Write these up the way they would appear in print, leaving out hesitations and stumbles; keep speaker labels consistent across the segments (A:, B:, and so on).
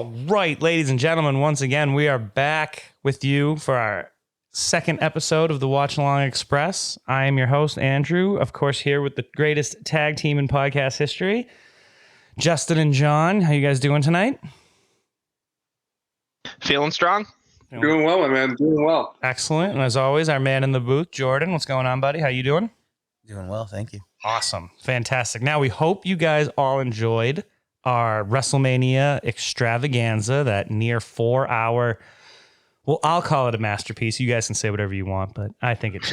A: All right, ladies and gentlemen, once again, we are back with you for our second episode of the Watchalong Express. I am your host, Andrew, of course, here with the greatest tag team in podcast history, Justin and John. How you guys doing tonight?
B: Feeling strong?
C: Doing well, my man. Doing well.
A: Excellent. And as always, our man in the booth, Jordan. What's going on, buddy? How you doing?
D: Doing well, thank you.
A: Awesome. Fantastic. Now, we hope you guys all enjoyed our WrestleMania extravaganza, that near 4-hour, well, I'll call it a masterpiece. You guys can say whatever you want, but I think it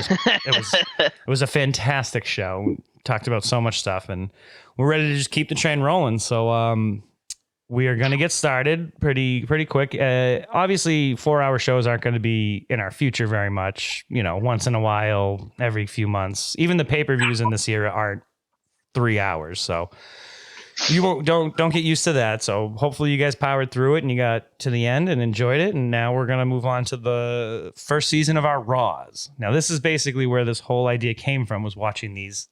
A: was a fantastic show. We talked about so much stuff, and we're ready to just keep the train rolling. So we are going to get started pretty quick. Obviously, 4-hour shows aren't going to be in our future very much. You know, once in a while, every few months. Even the pay-per-views in this era aren't 3 hours, so don't get used to that. So hopefully you guys powered through it and you got to the end and enjoyed it. And now we're going to move on to the first season of our Raws. Now, this is basically where this whole idea came from, was watching these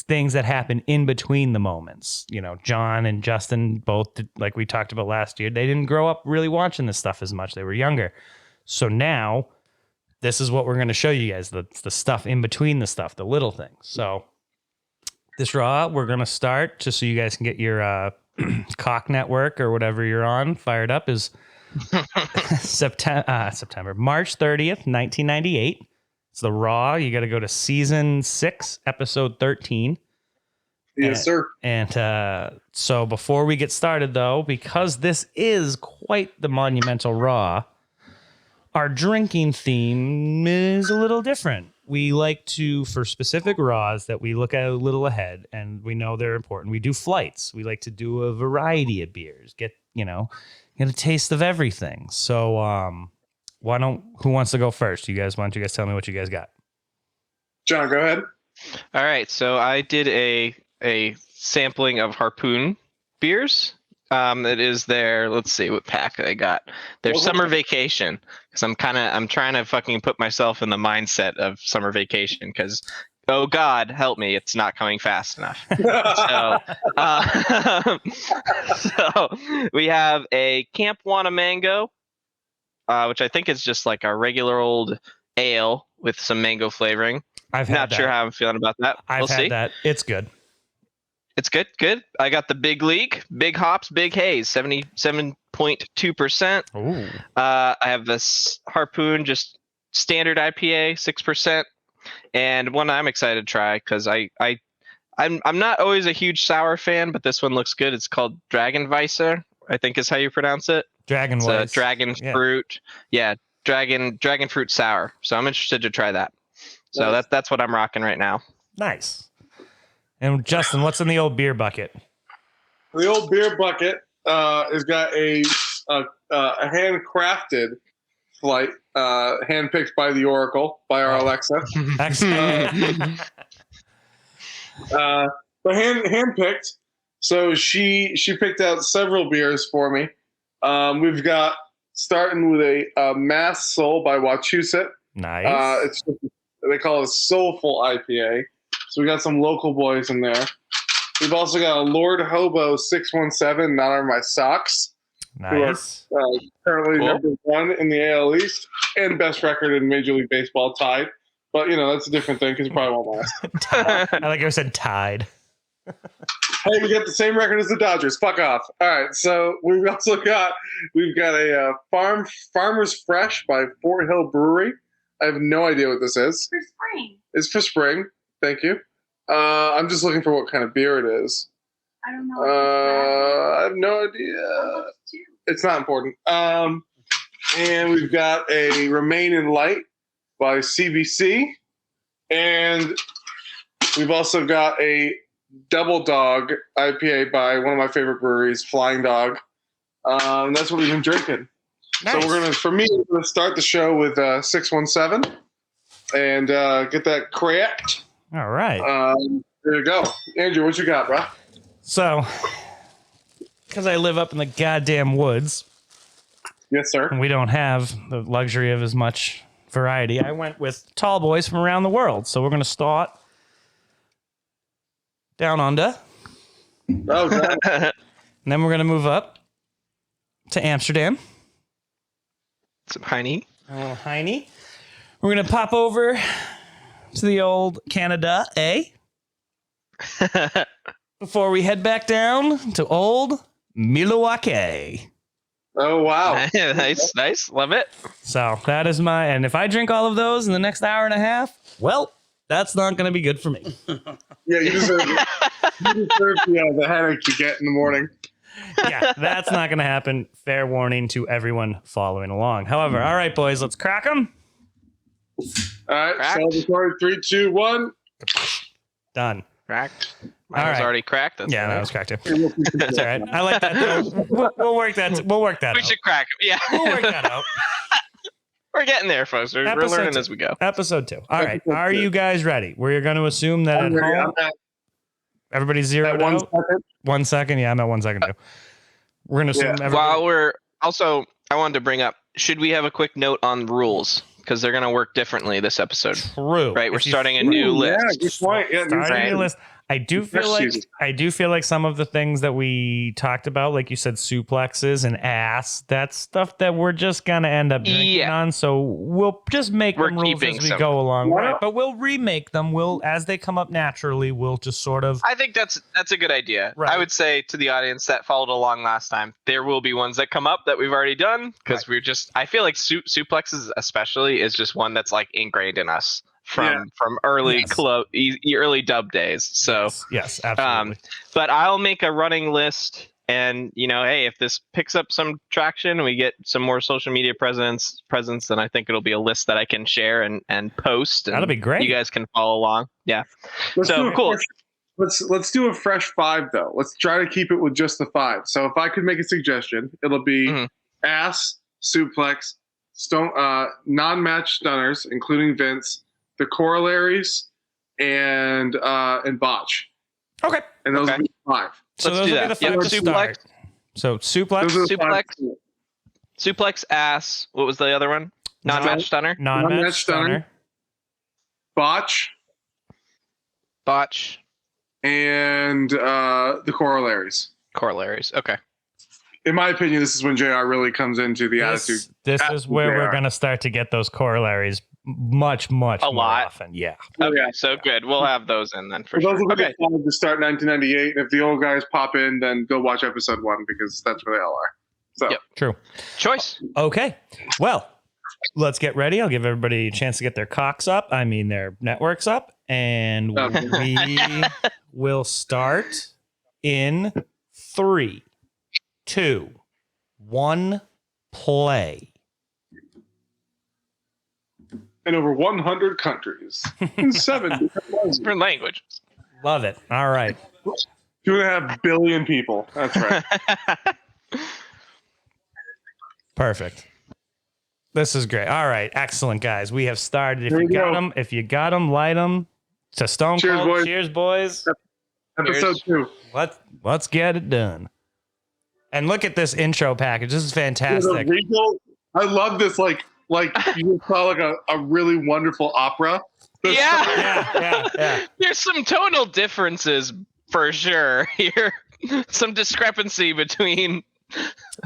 A: things that happen in between the moments. You know, John and Justin both did, like we talked about last year, they didn't grow up really watching this stuff as much. They were younger. So now this is what we're going to show you guys, the stuff in between the stuff, the little things. So this Raw, we're going to start just so you guys can get your cock network or whatever you're on fired up, is September, March 30th, 1998. It's the Raw. You got to go to season 6, episode 13.
C: Yes, sir.
A: And so before we get started, though, because this is quite the monumental Raw, our drinking theme is a little different. We like to, for specific Raws that we look at a little ahead and we know they're important, we do flights. We like to do a variety of beers, get a taste of everything. So who wants to go first? Why don't you guys tell me what you guys got?
C: John, go ahead.
B: All right, so I did a sampling of Harpoon beers. It is their, let's see what pack I got. Their summer vacation, because I'm trying to fucking put myself in the mindset of summer vacation, because oh God, help me, it's not coming fast enough. So we have a Camp Wana Mango, which I think is just like a regular old ale with some mango flavoring. Not sure how I'm feeling about that.
A: I've had that. It's good.
B: It's good. I got the Big League, Big Hops, Big Haze, 77.2%. I have this Harpoon, just standard IPA, 6%. And one I'm excited to try, because I'm not always a huge sour fan, but this one looks good. It's called Dragon Weiser, I think is how you pronounce it.
A: Dragon
B: Weiss. Dragon fruit. Yeah, dragon fruit sour. So I'm interested to try that. So that's what I'm rocking right now.
A: Nice. And Justin, what's in the old beer bucket?
C: The old beer bucket has got a handcrafted flight, handpicked by the Oracle, by our Alexa.
A: Excellent.
C: But handpicked. So she picked out several beers for me. We've got, starting with a Mass Soul by Wachusett.
A: Nice.
C: They call it a soulful IPA. So we got some local boys in there. We've also got a Lord Hobo 617, Not On My Socks.
A: Nice.
C: Who are currently number 1 in the AL East and best record in Major League Baseball, tied. But, that's a different thing because it probably won't last.
A: I like I said tied.
C: Hey, we got the same record as the Dodgers. Fuck off. All right, so we've got a Farmer's Fresh by Fort Hill Brewery. I have no idea what this is.
E: For spring.
C: It's for spring. Thank you. I'm just looking for what kind of beer it is.
E: I don't know.
C: I have no idea. It's not important. And we've got a Remain in Light by CBC. And we've also got a Double Dog IPA by one of my favorite breweries, Flying Dog. That's what we've been drinking. Nice. So we're going to start the show with 617 and get that cracked.
A: All right.
C: There you go. Andrew, what you got, bro?
A: So, because I live up in the goddamn woods.
C: Yes, sir.
A: And we don't have the luxury of as much variety. I went with tall boys from around the world. So we're going to start down under.
C: Oh, God.
A: And then we're going to move up to Amsterdam.
B: Some Heine.
A: A little Heine. We're going to pop over to the old Canada, before we head back down to old Milwaukee.
C: Oh, wow.
B: Nice. Love it.
A: So that is and if I drink all of those in the next hour and a half, well, that's not going to be good for me.
C: Yeah, you deserve it. You deserve the headache you get in the morning.
A: Yeah, that's not going to happen. Fair warning to everyone following along. However, all right, boys, let's crack them.
C: All right,
B: Cracked.
C: so recorded 3, 2, 1.
A: Done.
B: Cracked. Mine
A: All
B: was
A: right.
B: already cracked. That's
A: Yeah,
B: all right.
A: that was cracked too. That's all right. I like that. Though. We'll work that. We'll work that
B: We
A: out.
B: should crack them. Yeah.
A: We'll work that out.
B: We're getting there, folks. We're
A: Episode
B: learning
A: 2.
B: as we go.
A: Episode 2. All right.
C: Episode
A: Are
C: 2.
A: you guys ready? We're going to assume that
C: I'm
A: at
C: ready.
A: home,
C: I'm at
A: everybody's zeroed
C: one
A: out.
C: second.
A: 1 second. Yeah, I'm at 1 second too. We're going to assume everybody.
B: While we're also, I wanted to bring up, should we have a quick note on rules? Because they're going to work differently this episode.
A: True.
B: Right? We're
A: If you
B: starting a new
C: Yeah,
B: list.
C: good point. Yeah,
A: Starting
B: Right.
A: a new list. I do feel
C: Fresh
A: like
C: season.
A: some of the things that we talked about, like you said, suplexes and ass, that's stuff that we're just gonna end up drinking on. So we'll just make
B: We're
A: them rules
B: keeping
A: as we
B: some.
A: go along,
C: Why
A: right?
C: not?
A: But we'll remake them. We'll as they come up naturally. We'll just sort of
B: I think that's a good idea.
A: Right.
B: I would say to the audience that followed along last time, there will be ones that come up that we've already done because I feel like suplexes especially is just one that's like ingrained in us from early
A: Yes.
B: early dub days. So
A: yes, absolutely.
B: but I'll make a running list, and hey, if this picks up some traction and we get some more social media presence, then I think it'll be a list that I can share and post. And
A: That'll be great.
B: You guys can follow along. Yeah.
C: Let's
B: So,
C: do a
B: cool.
C: Let's do a fresh 5 though. Let's try to keep it with just the 5. So if I could make a suggestion, it'll be ass, suplex, stone, non-match stunners, including Vince, the corollaries, and botch.
A: Okay.
C: And those
B: Okay.
C: will be 5.
A: So
B: Let's
A: those
B: do
A: will be
B: that.
A: the 5
B: Yep,
A: to
B: suplex.
A: start. So suplex,
C: Those are the
B: Suplex.
C: 5.
B: Suplex, ass. What was the other one? Non-match stunner.
A: non-match
C: non-match stunner.
A: stunner.
C: Botch,
B: Botch.
C: and the corollaries.
B: Corollaries. Okay.
C: In my opinion, this is when JR really comes into the attitude.
A: This is where we're going to start to get those corollaries much more
B: lot.
A: often. Yeah.
C: Oh,
B: Okay.
C: yeah.
B: So good. We'll have those in then for
C: So those
B: sure.
C: will be
B: Okay.
C: the 5 to start 1998. And if the old guys pop in, then go watch episode 1 because that's where they all are. So
B: Yep.
A: True.
B: Choice.
A: Okay. Well, let's get ready. I'll give everybody a chance to get their cocks up. I mean, their networks up. And we will start in 3, 2, 1, play.
C: in over 100 countries, in 7 different languages.
B: Different languages.
A: Love it. All right.
C: 2.5 billion people. That's right.
A: Perfect. This is great. All right. Excellent, guys. We have started. If
C: Here
A: you
C: we
A: got
C: go.
A: them, light them. To Stone
C: Cheers,
A: Cold.
C: boys.
A: Cheers, boys.
C: Episode 2.
A: Let's get it done. And look at this intro package. This is fantastic.
C: The Regal, I love this. Like you saw like a really wonderful opera.
A: Yeah.
B: There's some tonal differences for sure here. Some discrepancy between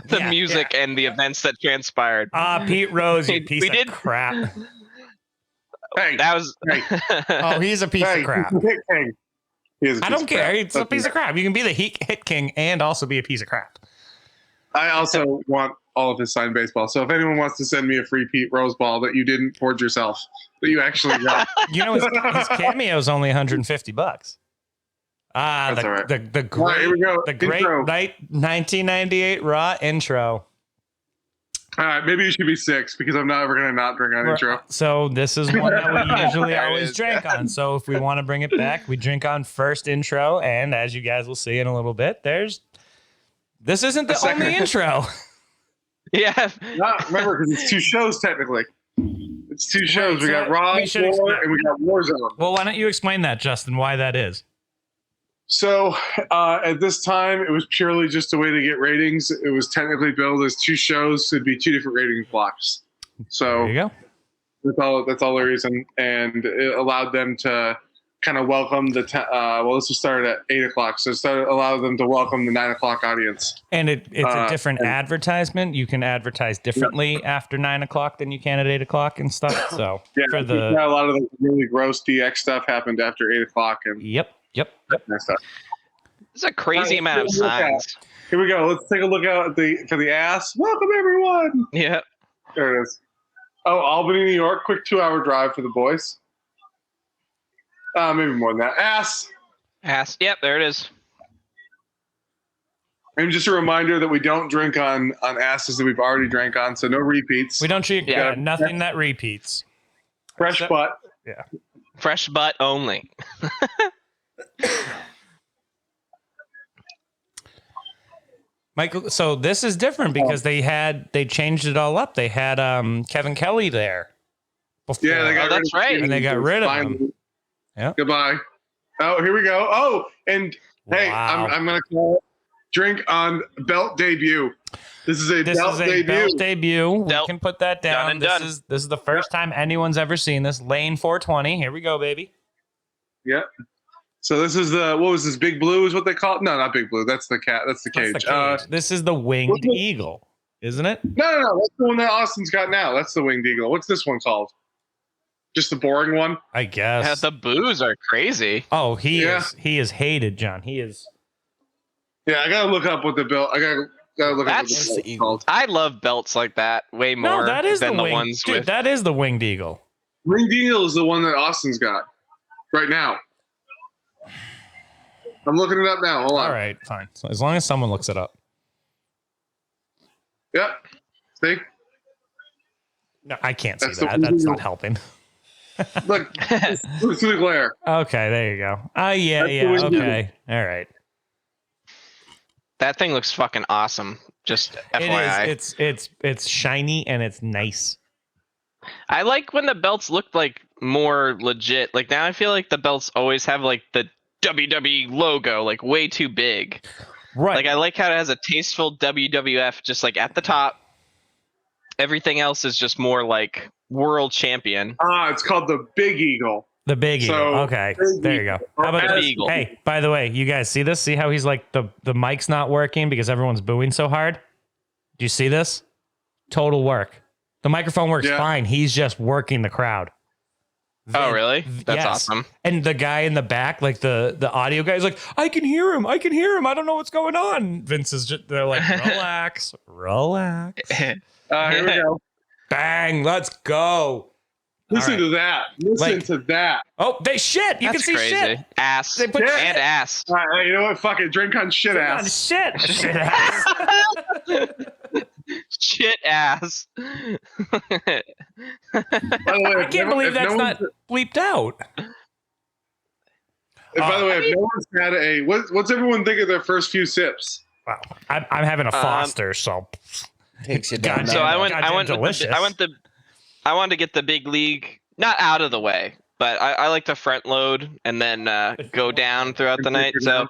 B: the
A: Yeah,
B: music and the events that transpired.
A: Pete Rose, you piece
B: We
A: of
B: did-
A: crap.
C: Hey,
B: That was.
A: Oh, he's a piece of crap.
C: he's a hit king. He is a
A: I
C: piece
A: don't
C: of
A: care.
C: crap.
A: It's a piece of crap. You can be the hit king and also be a piece of crap.
C: I also want all of his signed baseball. So if anyone wants to send me a free Pete Rose ball that you didn't forge yourself, that you actually got,
A: You know, his cameo is only $150.
C: That's all right.
A: The
C: All right, here we go.
A: great
C: Intro.
A: night 1998 Raw intro.
C: all right, maybe it should be 6 because I'm not ever gonna not drink on intro.
A: So this is one that we usually
B: There it
A: always
B: is.
A: drink on. So if we want to bring it back, we drink on first intro. And as you guys will see in a little bit, this isn't the
C: second.
A: only intro.
B: Yeah.
C: Not remember because it's 2 shows technically. It's 2 shows.
A: Right,
C: We
A: so
C: got Raw,
A: we should
C: War,
A: explain-
C: and we got Warzone.
A: Well, why don't you explain that, Justin, why that is?
C: So at this time, it was purely just a way to get ratings. It was technically billed as 2 shows. So it'd be 2 different rating blocks.
A: There
C: So
A: you go.
C: that's all the reason, and it allowed them to kind of welcome the well, this will start at 8 o'clock, so allow them to welcome the 9 o'clock audience.
A: And it's a different advertisement. You can advertise differently after 9 o'clock than you can at 8 o'clock and stuff. So
C: Yeah, a lot of the really gross DX stuff happened after 8 o'clock, and
A: yep.
C: that kind of stuff.
B: It's a crazy amount of signs.
C: Here we go. Let's take a look out for the ass. Welcome everyone.
B: Yeah.
C: There it is. Oh, Albany, New York. Quick 2-hour drive for the boys. Maybe more than that. Ass.
B: Yep, there it is.
C: And just a reminder that we don't drink on asses that we've already drank on, so no repeats.
A: We don't drink nothing that repeats.
C: Fresh butt.
A: Yeah.
B: Fresh butt only.
A: Michael, so this is different because they changed it all up. They had Kevin Kelly there before.
C: Yeah, they got rid
B: that's right.
A: And they got rid of him. Yeah.
C: Goodbye. Oh, here we go. Oh, and hey,
A: Wow.
C: I'm gonna call it drink on belt debut. This is a belt debut.
A: We can put that down.
B: Done and done.
A: This is the first time anyone's ever seen this. Lane 420. Here we go, baby.
C: Yep. So this is what was this? Big Blue is what they call it? No, not Big Blue. That's the cat. That's the cage.
A: That's the cage. This is the winged eagle, isn't it?
C: No. That's the one that Austin's got now. That's the winged eagle. What's this one called? Just the boring one?
A: I guess.
B: Yeah, the boos are crazy.
A: Oh, he is hated, John. He is.
C: Yeah, I gotta look up what the belt. I gotta look up what
B: That's
C: the belt's called.
B: I love belts like that way more
A: No, that is
B: than
A: the
B: the
A: winged.
B: ones
A: Dude,
B: with.
A: that is the winged eagle.
C: Winged eagle is the one that Austin's got right now. I'm looking it up now. Hold on.
A: All right, fine. So as long as someone looks it up.
C: Yep. See?
A: No, I can't see
C: That's the
A: that.
C: winged
A: That's
C: eagle.
A: not helping.
C: Look, look through the glare.
A: Okay, there you go. Yeah.
C: That's the winged
A: Okay. All right.
B: That thing looks fucking awesome. Just FYI.
A: It is. It's shiny and it's nice.
B: I like when the belts look like more legit. Like now I feel like the belts always have like the WWE logo like way too big.
A: Right.
B: Like I like how it has a tasteful WWF just like at the top. Everything else is just more like world champion.
C: It's called the Big Eagle.
A: The big eagle.
C: So,
A: Okay,
C: big
A: there you go.
C: eagle.
A: How about
B: The
A: this?
B: eagle.
A: Hey, by the way, you guys see this? See how he's like the mic's not working because everyone's booing so hard? Do you see this? Total work. The microphone works fine. He's just working the crowd.
B: Oh, really? That's
A: yes.
B: awesome.
A: And the guy in the back, like the audio guy, is like, I can hear him. I don't know what's going on. Vince is just, they're like, relax.
C: Here we go.
A: Bang, let's go.
C: Listen to that. Listen
A: Like-
C: to that.
A: Oh, they shit. You
B: That's
A: can see
B: crazy.
A: shit.
B: Ass.
A: They put
B: and
A: shit.
B: ass.
C: All right, you know what? Fuck it. Drink on shit
A: On
C: ass.
A: shit. Shit ass.
B: Shit ass.
C: By the way,
A: I can't believe that's not bleeped out.
C: By the way, if no one's had what's everyone think of their first few sips?
A: Wow. I'm having a Foster, so
D: Takes you down.
A: God,
B: So
D: that
B: I
D: road.
B: went.
A: Goddamn
B: I went.
A: delicious.
B: I wanted to get the big league not out of the way, but I like to front load and then go down throughout the night. So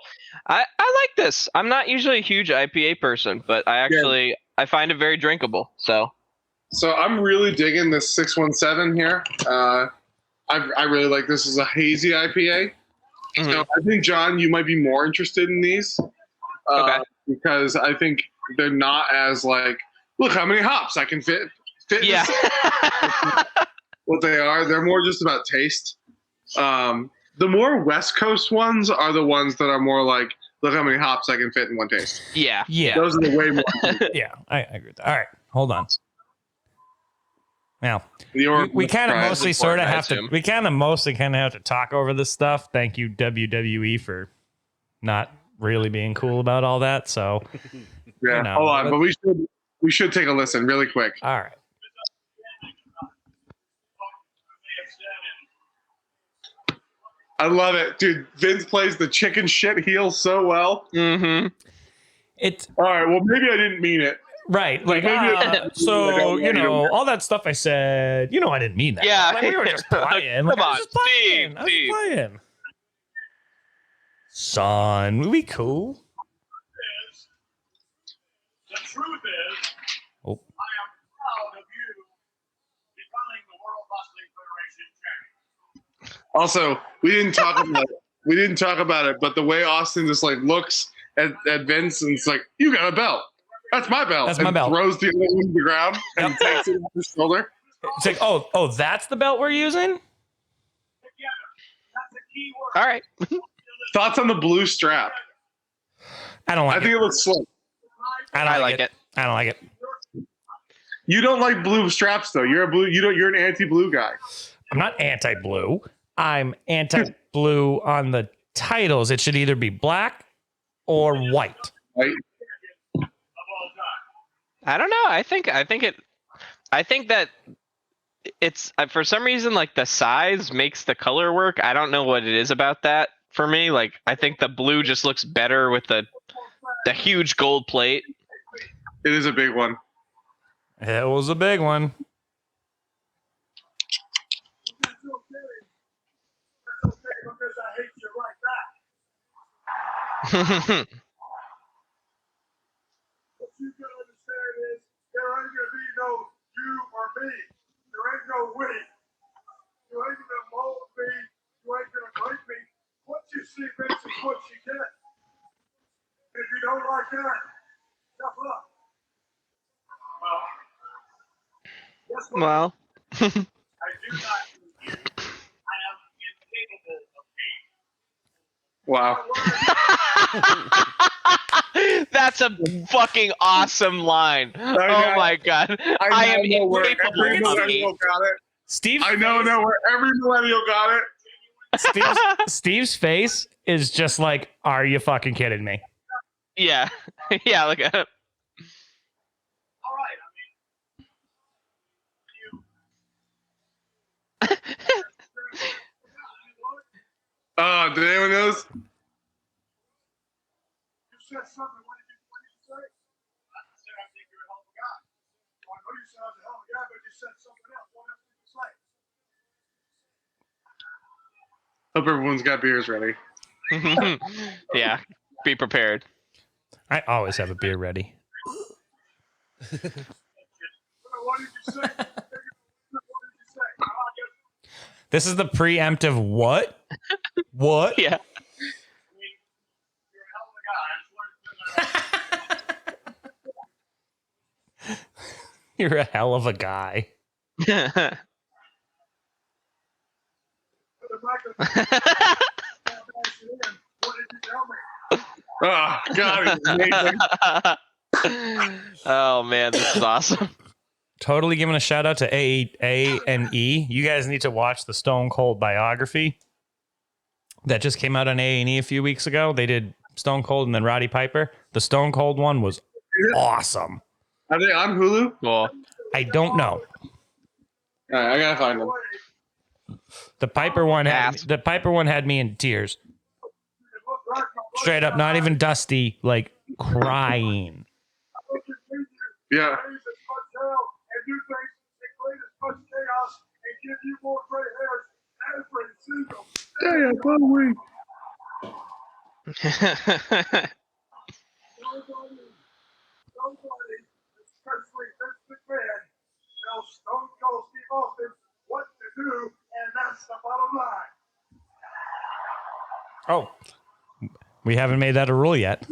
B: I like this. I'm not usually a huge IPA person, but I find it very drinkable. So
C: I'm really digging this 617 here. I really like this as a hazy IPA.
B: Mhm.
C: So I think John, you might be more interested in these.
B: Okay.
C: Because I think they're not as like, look how many hops I can fit. In
B: yeah.
C: this. What they are, they're more just about taste. The more West Coast ones are the ones that are more like, look how many hops I can fit in one taste.
B: Yeah.
A: yeah.
C: Those are the way more.
A: Yeah, I agree with that. All right, hold on. Now,
C: Your
A: we kind of
C: fries.
A: mostly sort of
B: I
A: have to,
B: assume.
A: we kind of mostly kind of have to talk over this stuff. Thank you, WWE, for not really being cool about all that. So,
C: Yeah,
A: you know,
C: hold on, but we should take a listen really quick.
A: all right.
C: I love it, dude. Vince plays the chicken shit heel so well.
B: Mm-hmm.
A: It's
C: All right, well maybe I didn't mean it.
A: right. Like, so, you know, all that stuff I said, you know, I didn't mean that.
B: Yeah.
A: Like, we were just playing. Like,
B: Come
A: I
B: on,
A: was just playing. I was
B: Steve.
A: playing. Son, we cool.
E: The truth is,
A: Oh.
E: I am proud of you becoming the World Wrestling Federation champion.
C: Also, we didn't talk about it. We didn't talk about it, but the way Austin just like looks at Vince and it's like, "You got a belt. That's my belt."
A: That's my
C: and
A: belt.
C: Throws the other one to the ground and takes it off his shoulder.
A: It's like, oh, that's the belt we're using?
B: All right.
C: Thoughts on the blue strap?
A: I don't like
C: I think it looks slick.
A: I
B: like it.
A: I don't like it.
C: You don't like blue straps though. You're a blue. You're an anti-blue guy.
A: I'm not anti-blue. I'm anti-blue on the titles. It should either be black or white.
C: Right?
B: I don't know. I think that it's for some reason like the size makes the color work. I don't know what it is about that for me. Like I think the blue just looks better with the huge gold plate.
C: It is a big one.
A: It was a big one.
E: What you can understand is there ain't gonna be no you or me. There ain't no we. You ain't gonna mold me. You ain't gonna break me. What you see makes is what you get. If you don't like that, tough luck. Guess what?
B: Well,
E: I do not believe you. I am incapable of hate.
C: Wow.
B: that's a fucking awesome line. Oh my god. I am
C: know where every
B: incapable of
C: millennial
B: hate.
C: got it.
A: Steve,
C: I know where every millennial got it.
A: Steve's face is just like, are you fucking kidding me?
B: Yeah. Yeah, like
E: All right.
C: Did anyone knows?
E: You said something. What did you say? I said I think you're a hell of a guy. Well, I know you said I was a hell of a guy, but you said something else. What else did you say?
C: Hope everyone's got beers ready.
B: yeah. Be prepared.
A: I always have a beer ready.
E: What did you say? What did you say?
A: This is the preemptive what? What?
B: Yeah.
E: You're a hell of a guy. I just wanted to know.
A: You're a hell of a guy.
E: Put the microphone in. What did you tell me?
C: Oh, God, it's amazing.
B: Oh man, this is awesome.
A: Totally giving a shout out to A and E. You guys need to watch the Stone Cold biography that just came out on A&E a few weeks ago. They did Stone Cold and then Roddy Piper. The Stone Cold one was awesome.
C: Are they on Hulu?
B: Cool.
A: I don't know.
C: All right, I gotta find them.
A: The Piper one had me in tears. Straight up, not even Dusty, like crying.
C: Yeah.
E: And do things that create as much chaos and give you more gray hairs every single
C: Yeah, probably.
E: nobody, especially Vince McMahon, tells Stone Cold Steve Austin what to do, and that's the bottom line.
A: Oh, we haven't made that a rule yet.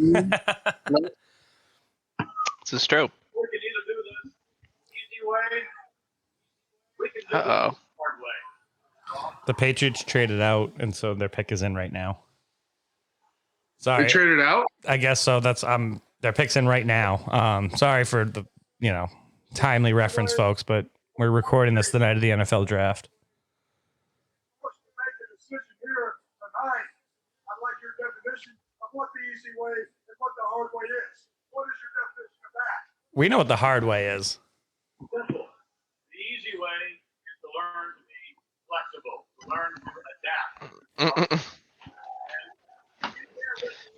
B: It's a stroke.
E: We can either do this easy way, we can do
B: Uh-oh.
E: this hard way.
A: The Patriots traded out, and so their pick is in right now.
C: They
A: Sorry,
C: traded out?
A: I guess so. That's their pick's in right now. Sorry for the timely reference, folks, but we're recording this the night of the NFL draft.
E: Forced to make a decision here tonight. I'd like your definition of what the easy way and what the hard way is. What is your definition of that?
A: We know what the hard way is.
E: Simple. The easy way is to learn to be flexible, to learn to adapt.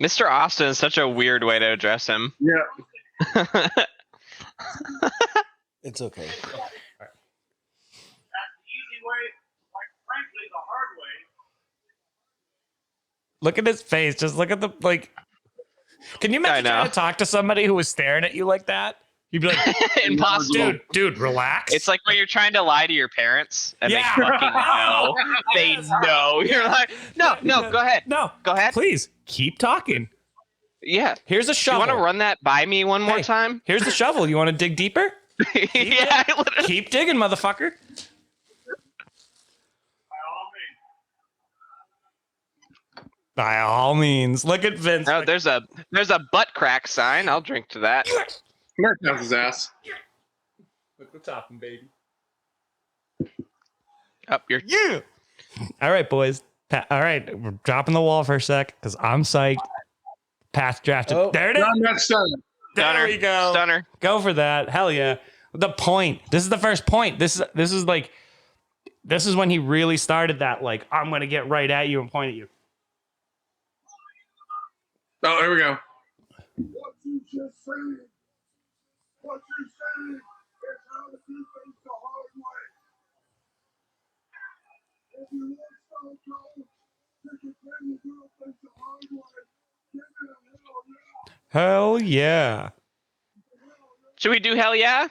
B: Mr. Austin is such a weird way to address him.
C: Yeah.
D: It's okay.
E: That's the easy way, like frankly the hard way.
A: Look at his face. Just look at the like. Can you imagine
B: I know.
A: trying to talk to somebody who was staring at you like that? You'd be like,
B: Impossible.
A: dude, relax.
B: It's like when you're trying to lie to your parents and
A: Yeah.
B: they fucking know. They know. You're like, no, go ahead.
A: No,
B: Go ahead.
A: please keep talking.
B: Yeah.
A: Here's a
B: You
A: shovel.
B: want to run that by me one more
A: Hey,
B: time?
A: Here's the shovel. You want to dig deeper?
B: Yeah.
A: Keep digging, motherfucker. By all means. Look at Vince.
B: No, there's a butt crack sign. I'll drink to that.
C: Mark down his ass.
A: Look what's happening, baby.
B: Up your
A: Yeah. All right, boys. All right, we're dropping the wall for a sec because I'm psyched. Path drafted.
D: Oh.
A: There it is.
C: John, that's done.
A: There
B: stunner.
A: we go.
B: Stunner.
A: Go for that. Hell yeah. The point. This is the first point. This is when he really started that. Like, I'm gonna get right at you and point at you.
C: Oh, here we go.
E: What you just said, what you said is how to do things the hard way. If you want Stone Cold to continue doing things the hard way, give it a hell yeah.
A: Hell yeah.
B: Should we do hell yeah?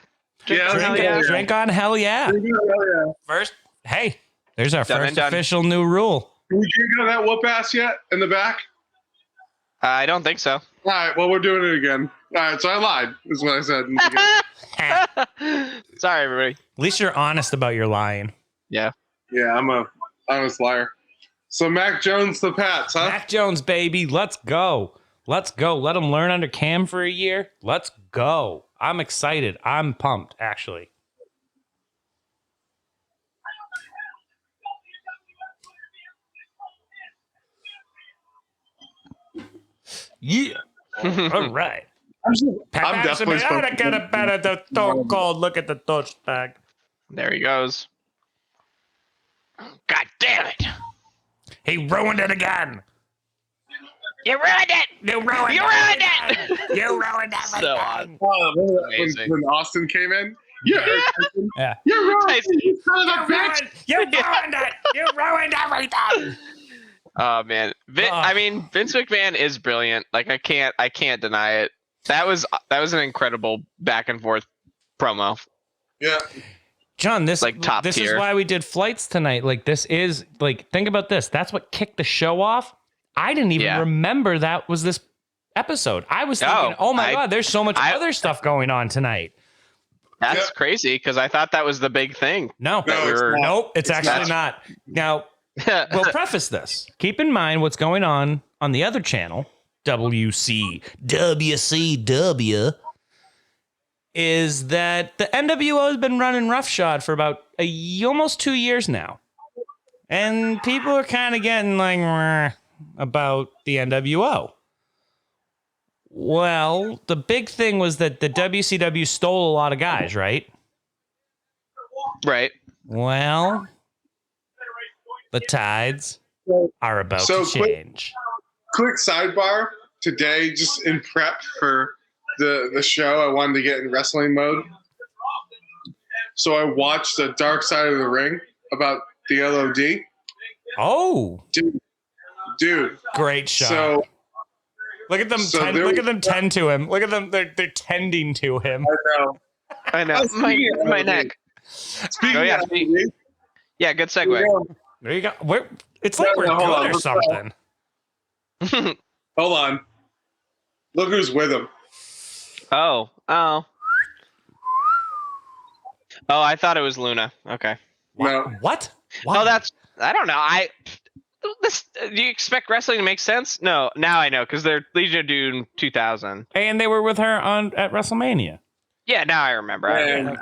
C: Yeah,
B: hell
C: drink
B: yeah.
C: it.
A: Drink on hell yeah.
C: Yeah.
A: First, hey, there's our
B: Done
A: first
B: and done.
A: official new rule.
C: Can we drink on that whoop ass yet in the back?
B: I don't think so.
C: All right, well, we're doing it again. All right, so I lied, is what I said. In the beginning.
B: Sorry, everybody.
A: At least you're honest about your lying.
B: Yeah.
C: Yeah, I'm a honest liar. So Mac Jones, the Pats, huh?
A: Mac Jones, baby. Let's go. Let's go. Let him learn under Cam for a year. Let's go. I'm excited. I'm pumped, actually. Yeah. All right.
C: I'm definitely supposed to
A: get a better the Stone Cold. Look at the douchebag.
B: There he goes. God damn it.
A: He ruined it again.
B: You ruined it.
A: You ruined
B: You ruined it.
A: You ruined everything.
B: So odd.
C: when, when Austin came in. Yeah.
A: Yeah.
C: You're right.
B: Tyson.
C: You son of a bitch.
A: You ruined it. You ruined everything.
B: Oh man. I mean, Vince McMahon is brilliant. Like I can't deny it. That was an incredible back and forth promo.
C: Yeah.
A: John, this
B: Like top
A: this
B: tier.
A: is why we did flights tonight. Like this is like think about this. That's what kicked the show off. I didn't even remember that was this episode. I was thinking, oh my god, there's so much other stuff going on tonight.
B: That's crazy because I thought that was the big thing.
A: No, nope, it's actually not. Now, we'll preface this. Keep in mind what's going on the other channel, WCW, is that the NWO has been running roughshod for about almost 2 years now. And people are kind of getting like "Meh," about the NWO. Well, the big thing was that the WCW stole a lot of guys, right?
B: Right.
A: Well, the tides are about to change.
C: Quick sidebar. Today, just in prep for the show, I wanted to get in wrestling mode. So I watched the Dark Side of the Ring about the LOD.
A: Oh,
C: dude,
A: great shot.
C: So
A: look at them. Look at them tend to him. Look at them. They're tending to him.
B: I know. My neck. Yeah, good segue.
A: There you go. It's like we're good or something.
C: Hold on. Look who's with him.
B: Oh, I thought it was Luna. Okay.
C: No.
A: What?
B: Oh, I don't know. Do you expect wrestling to make sense? No. Now I know because they're Legion of Doom 2000.
A: And they were with her at WrestleMania.
B: Yeah, now I remember.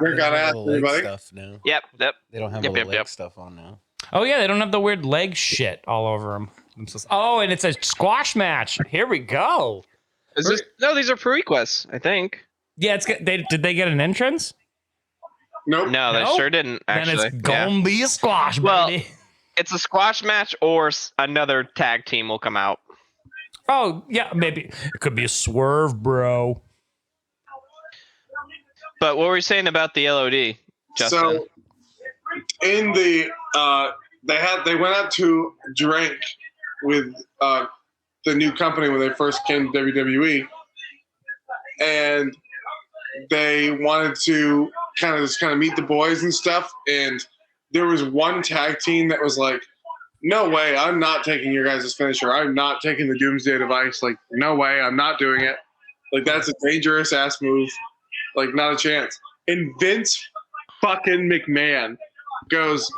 C: We're gonna ask everybody.
D: Stuff now.
B: Yep.
D: They don't have the leg stuff on now.
A: Oh yeah, they don't have the weird leg shit all over them. Oh, and it's a squash match. Here we go.
B: No, these are pre-requests, I think.
A: Yeah, did they get an entrance?
C: Nope.
B: No, they sure didn't. Actually,
A: then it's gonna be a squash, baby.
B: Well, it's a squash match, or another tag team will come out.
A: Oh yeah, maybe it could be a swerve, bro.
B: But what were you saying about the LOD, Justin?
C: So in the they went out to drink with the new company when they first came to WWE, and they wanted to kind of meet the boys and stuff. And there was one tag team that was like, no way, I'm not taking your guys' finisher. I'm not taking the Doomsday Device. Like, no way, I'm not doing it. Like, that's a dangerous ass move. Like, not a chance. And Vince fucking McMahon goes,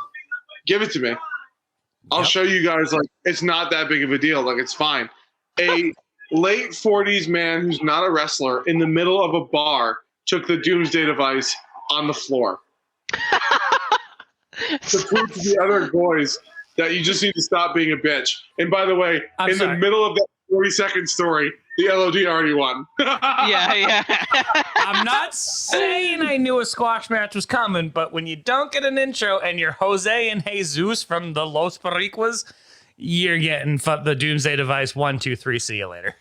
C: give it to me. I'll show you guys, like, it's not that big of a deal. Like, it's fine. A late 40s man who's not a wrestler in the middle of a bar took the Doomsday Device on the floor. To prove to the other boys that you just need to stop being a bitch. And by the way, the middle of that 40-second story, the LOD already won.
B: Yeah.
A: I'm not saying I knew a squash match was coming, but when you don't get an intro and you're Jose and Jesus from the Los Pericuas, you're getting the Doomsday Device 1, 2, 3. See you later.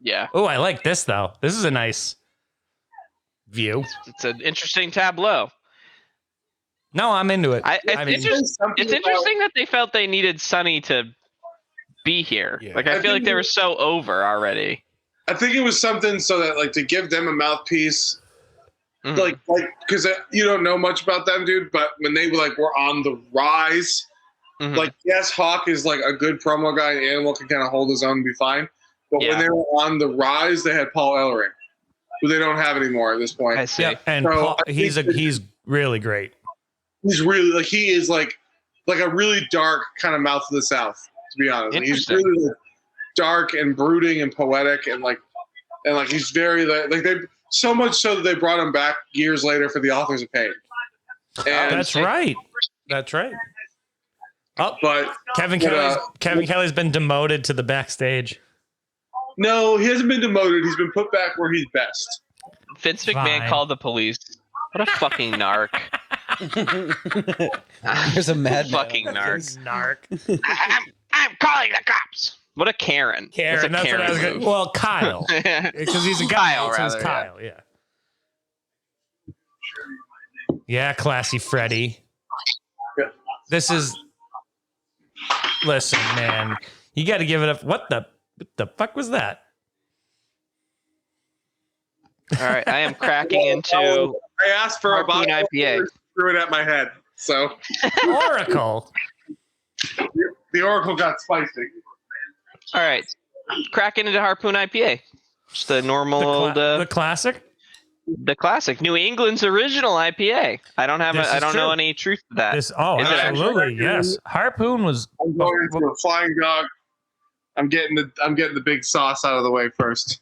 B: Yeah.
A: Oh, I like this though. This is a nice view.
B: It's an interesting tableau.
A: No, I'm into it.
B: It's interesting that they felt they needed Sonny to be here.
D: Yeah.
B: Like, I feel like they were so over already.
C: I think it was something so that, like, to give them a mouthpiece, like, because you don't know much about them, dude. But when they were on the rise, like, yes, Hawk is like a good promo guy, and Animal can kind of hold his own and be fine. But when they were on the rise, they had Paul Ellering, who they don't have anymore at this point.
B: I see.
A: Yeah, and
C: So
A: Paul, he's really great.
C: He's really he is like a really dark kind of mouth of the South, to be honest. Like, he's really dark and brooding and poetic and he's very they so much so that they brought him back years later for the Authors of Pain. And
A: That's right. Oh,
C: but
A: Kevin Kelly's been demoted to the backstage.
C: no, he hasn't been demoted. He's been put back where he's best.
B: Vince McMahon called the police. What a fucking narc.
D: There's a mad
B: fucking narc. I'm calling the cops. What a Karen.
A: That's what I was going. Well, Kyle, because he's a guy.
B: Kyle,
A: so it's
B: rather,
A: Kyle. Yeah, classy Freddie.
C: Yeah.
A: This is. Listen, man, you got to give it up. What the fuck was that?
B: All right, I am cracking into.
C: I asked for a
B: Harpoon IPA.
C: Threw it at my head. So
A: Oracle.
C: the Oracle got spicy.
B: All right, cracking into Harpoon IPA. Just the normal,
A: the classic.
B: The classic, New England's original IPA. I don't know any truth to that.
A: Is
C: actually?
A: Yes. Harpoon was.
C: I'm going to a flying dog. I'm getting the big sauce out of the way first.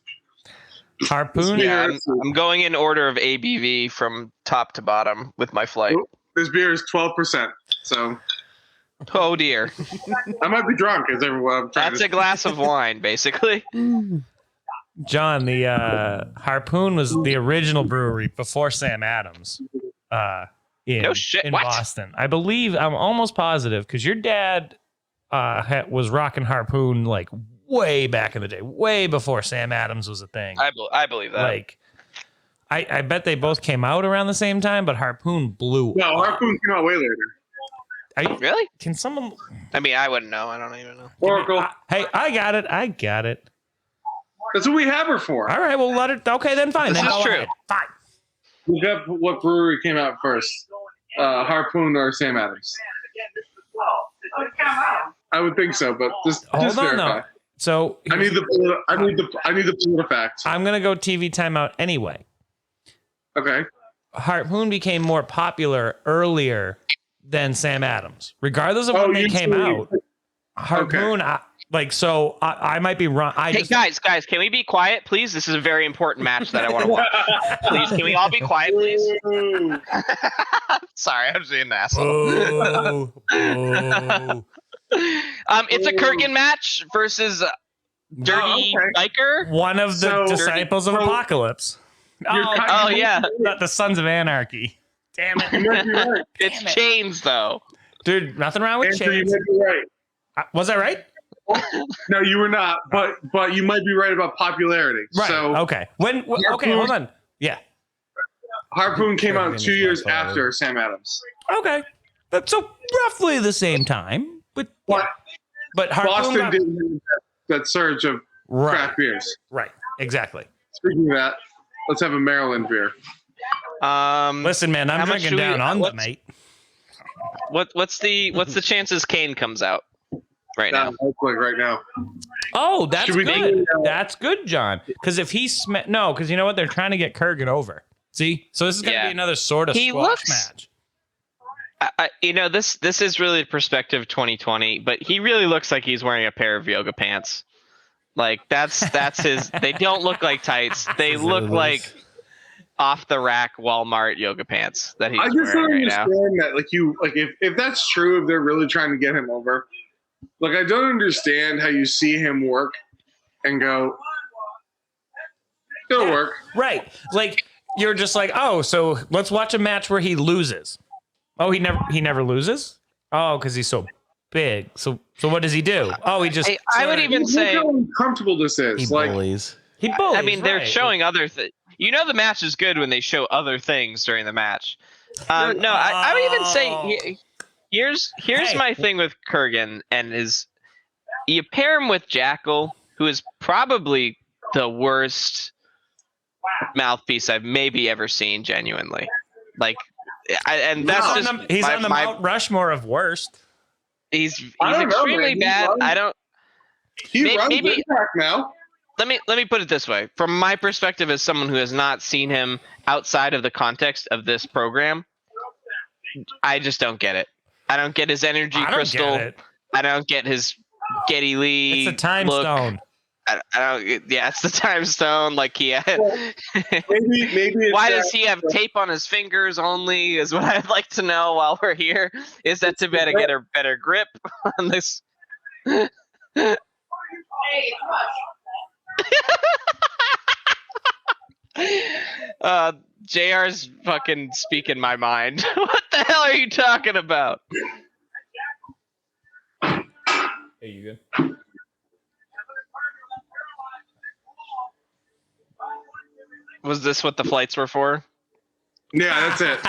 A: Harpoon.
B: Yeah, I'm going in order of ABV from top to bottom with my flight.
C: This beer is 12%. So.
B: Oh dear.
C: I might be drunk, as everyone.
B: That's a glass of wine, basically.
A: John, the Harpoon was the original brewery before Sam Adams. In Boston, I believe. I'm almost positive because your dad was rocking Harpoon like way back in the day, way before Sam Adams was a thing.
B: I believe that.
A: Like, I bet they both came out around the same time, but Harpoon blew.
C: No, Harpoon came out way later.
B: Really?
A: Can someone?
B: I mean, I wouldn't know. I don't even know.
C: Oracle.
A: Hey, I got it.
C: That's what we have her for.
A: All right, well, let it. Okay, then fine.
B: This
A: then
B: is
A: go
B: true.
A: ahead. Fine.
C: Look up what brewery came out first, Harpoon or Sam Adams. I would think so, but just
A: Hold on,
C: verify.
A: though. So
C: I need the PolitiFact.
A: I'm gonna go TV timeout anyway.
C: Okay.
A: Harpoon became more popular earlier than Sam Adams, regardless of when they came out. Harpoon, I might be wrong.
B: Hey, guys, can we be quiet, please? This is a very important match that I want to watch. Please, can we all be quiet, please? Sorry, I'm just being an asshole. It's a Kurgan match versus Dirty Biker.
A: One of the disciples of Apocalypse.
B: Yeah.
A: Not the Sons of Anarchy. Damn it.
B: It's chains, though.
A: Dude, nothing wrong with
C: Andrew,
A: chains.
C: you might be right.
A: Was I right?
C: No, you were not. But you might be right about popularity.
A: Right.
C: So
A: okay. Okay, hold on. Yeah.
C: Harpoon came out 2 years after Sam Adams.
A: Okay. So roughly the same time. But Harpoon
C: Boston didn't have that surge of craft beers.
A: Right. Exactly.
C: Speaking of that, Let's have a Maryland beer.
A: Listen, man, I'm
B: how much
A: drinking
B: do we-
A: down on
B: what's-
A: the mate.
B: What's the chances Kane comes out right now?
C: Hopefully right now.
A: Oh, that's
C: Should we
A: good.
C: do,
A: That's good, John. Because if he's no, because you know what? They're trying to get Kurgan over. See, so this is going to
B: Yeah.
A: be another sort of
B: He
A: squash
B: looks-
A: match.
B: This is really perspective 2020, but he really looks like he's wearing a pair of yoga pants. Like that's his. They don't look like tights. They look like off the rack Walmart yoga pants that he's
C: I just don't
B: wearing right now.
C: understand that. If that's true, if they're really trying to get him over, I don't understand how you see him work and go, it'll work.
A: Right. Like you're just like, oh, so let's watch a match where he loses. Oh, he never loses? Oh, because he's so big. So what does he do? Oh, he just
B: I would even say
C: Look how uncomfortable this
D: He
C: is. Like,
D: bullies.
A: he bullies.
B: I mean, they're
A: right.
B: showing other things. You know, the match is good when they show other things during the match. No, I would even say here's
A: Hey.
B: my thing with Kurgan, and is you pair him with Jackal, who is probably the worst mouthpiece I've maybe ever seen. Genuinely, and that's
A: He's
B: just
A: on the, he's on the Mount Rushmore of worst.
B: he's
C: I don't know,
B: extremely
C: man. He
B: bad.
C: runs-
B: I don't.
C: he runs
B: maybe-
C: Impact now.
B: Let me put it this way. From my perspective as someone who has not seen him outside of the context of this program, I just don't get it. I don't get his energy
A: I don't
B: crystal.
A: get it.
B: I don't get his Getty Lee.
A: It's a time
B: look.
A: stone.
B: I don't. Yeah, it's the time stone. Like he had.
C: Maybe it's
B: Why does he have tape on his fingers only? Is what I'd like to know while we're here. Is that to get a better grip on this? JR's fucking speaking my mind. What the hell are you talking about?
A: Hey, you good?
B: Was this what the flights were for?
C: Yeah, that's it.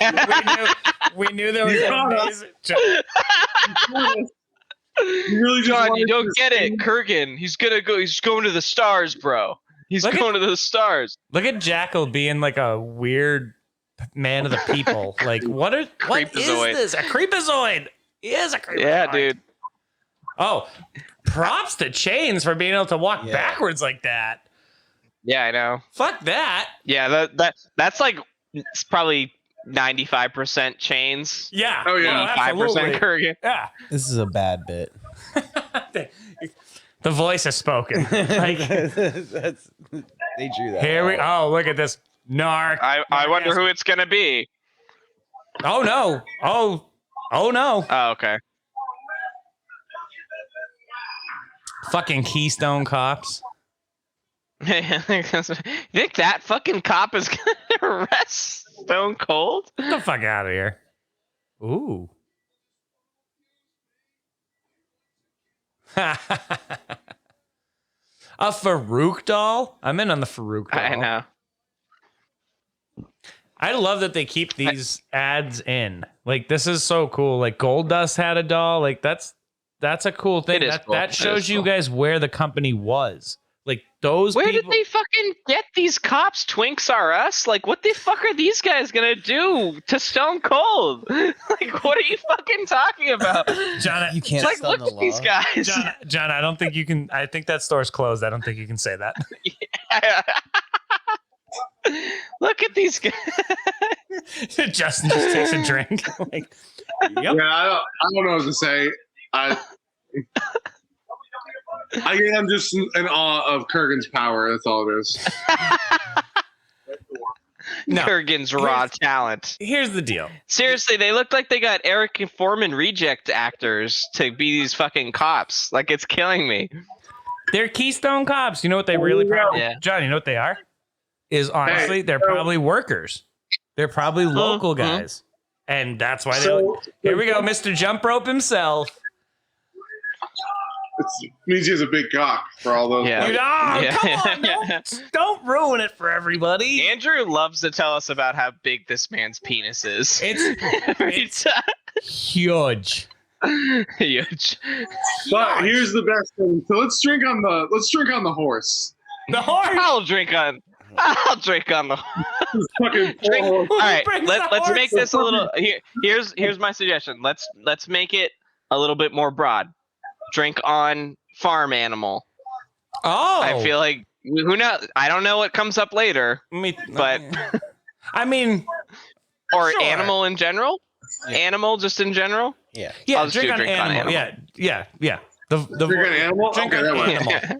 B: Yeah.
A: we knew there was
C: You
A: an
C: got
A: amazing.
C: You really just
B: John, you
C: wanted
B: don't
C: to
B: get
C: see-
B: it. Kurgan, he's going to the stars, bro. He's
A: Look at-
B: going to the stars.
A: Look at Jackal being like a weird man of the people. Like, what is
B: Creepazoid.
A: this? A creepazoid. He is a creepazoid.
B: Yeah, dude.
A: Oh, props to Chains for being able to walk
D: Yeah.
A: backwards like that.
B: Yeah, I know.
A: Fuck that.
B: Yeah, that's like it's probably 95% Chains.
A: Yeah.
C: Oh, yeah.
B: 5%
A: absolutely.
B: Kurgan.
A: Yeah.
D: This is a bad bit.
A: The voice has spoken. Like,
D: That's, they drew that.
A: here we.
D: out.
A: Oh, look at this narc.
B: I wonder who it's gonna be.
A: Oh no. Oh no.
B: Oh, okay.
A: Fucking Keystone Cops.
B: You think that fucking cop is gonna arrest Stone Cold?
A: Get the fuck out of here. Ooh. A Farouk doll? I'm in on the Farouk doll.
B: I know.
A: I love that they keep these ads in. Like, this is so cool. Like, Gold Dust had a doll. Like, that's a cool thing.
B: It is cool.
A: That
B: It
A: shows
B: is
A: you
B: cool.
A: guys where the company was. Like, those
B: Where
A: people.
B: did they fucking get these cops? Twinks are us? Like, what the fuck are these guys gonna do to Stone Cold? Like, what are you fucking talking about?
A: John,
D: You can't
B: Like,
D: stun
B: look
D: the
B: at these
D: law.
B: guys.
A: John, I don't think you can. I think that store's closed. I don't think you can say that.
B: Look at these guys.
A: Justin just takes a drink. Like, yep.
C: Yeah, I don't know what to say. I'm just in awe of Kurgan's power. That's all it is.
A: No.
B: Kurgan's raw talent.
A: Here's the deal.
B: Seriously, they look like they got Eric Foreman reject actors to be these fucking cops. Like, it's killing me.
A: They're Keystone Cops. You know what they really probably
B: Yeah.
A: John, you know what they are? Is honestly, they're probably workers. They're probably local guys. And that's why here we go, Mr. Jump Rope himself.
C: It means he has a big cock for all those.
B: Yeah.
A: Dude, come on, don't ruin it for everybody.
B: Andrew loves to tell us about how big this man's penis is.
A: It's huge.
B: Huge.
C: But here's the best thing. So let's drink on the horse.
A: The horse.
B: I'll drink on. I'll drink on the.
C: Fucking
B: Drink. All right,
A: brings the
B: let's
A: horse?
B: make this a little. Here's my suggestion. Let's make it a little bit more broad. Drink on farm animal.
A: Oh,
B: I feel like who knows? I don't know what comes up later, but
A: I mean,
B: or
A: sure.
B: animal in general.
D: Yeah.
B: Animal just in general.
D: Yeah.
B: I'll just do
A: drink on animal. Yeah. The
C: Drink on animal?
A: Drink
C: Okay,
A: on
C: that works.
A: animal.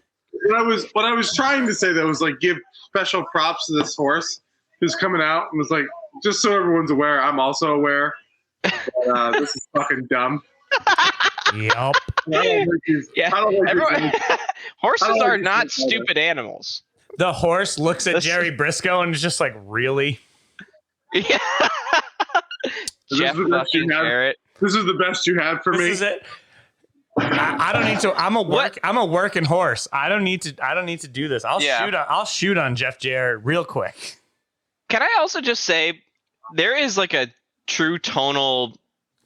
C: What I was trying to say though was like give special props to this horse who's coming out and was like, just so everyone's aware, I'm also aware. But, this is fucking dumb.
A: Yup.
B: Yeah. Horses are not stupid animals.
A: The horse looks at Jerry Briscoe and is just like, really?
B: Yeah. Jeff
C: the best you
B: fucking
C: have?
B: Jarrett.
C: This is the best you had for
A: This
C: me.
A: is it. I don't need to. I'm a working horse. I don't need to do this. I'll shoot on Jeff Jarrett real quick.
B: Can I also just say there is like a true tonal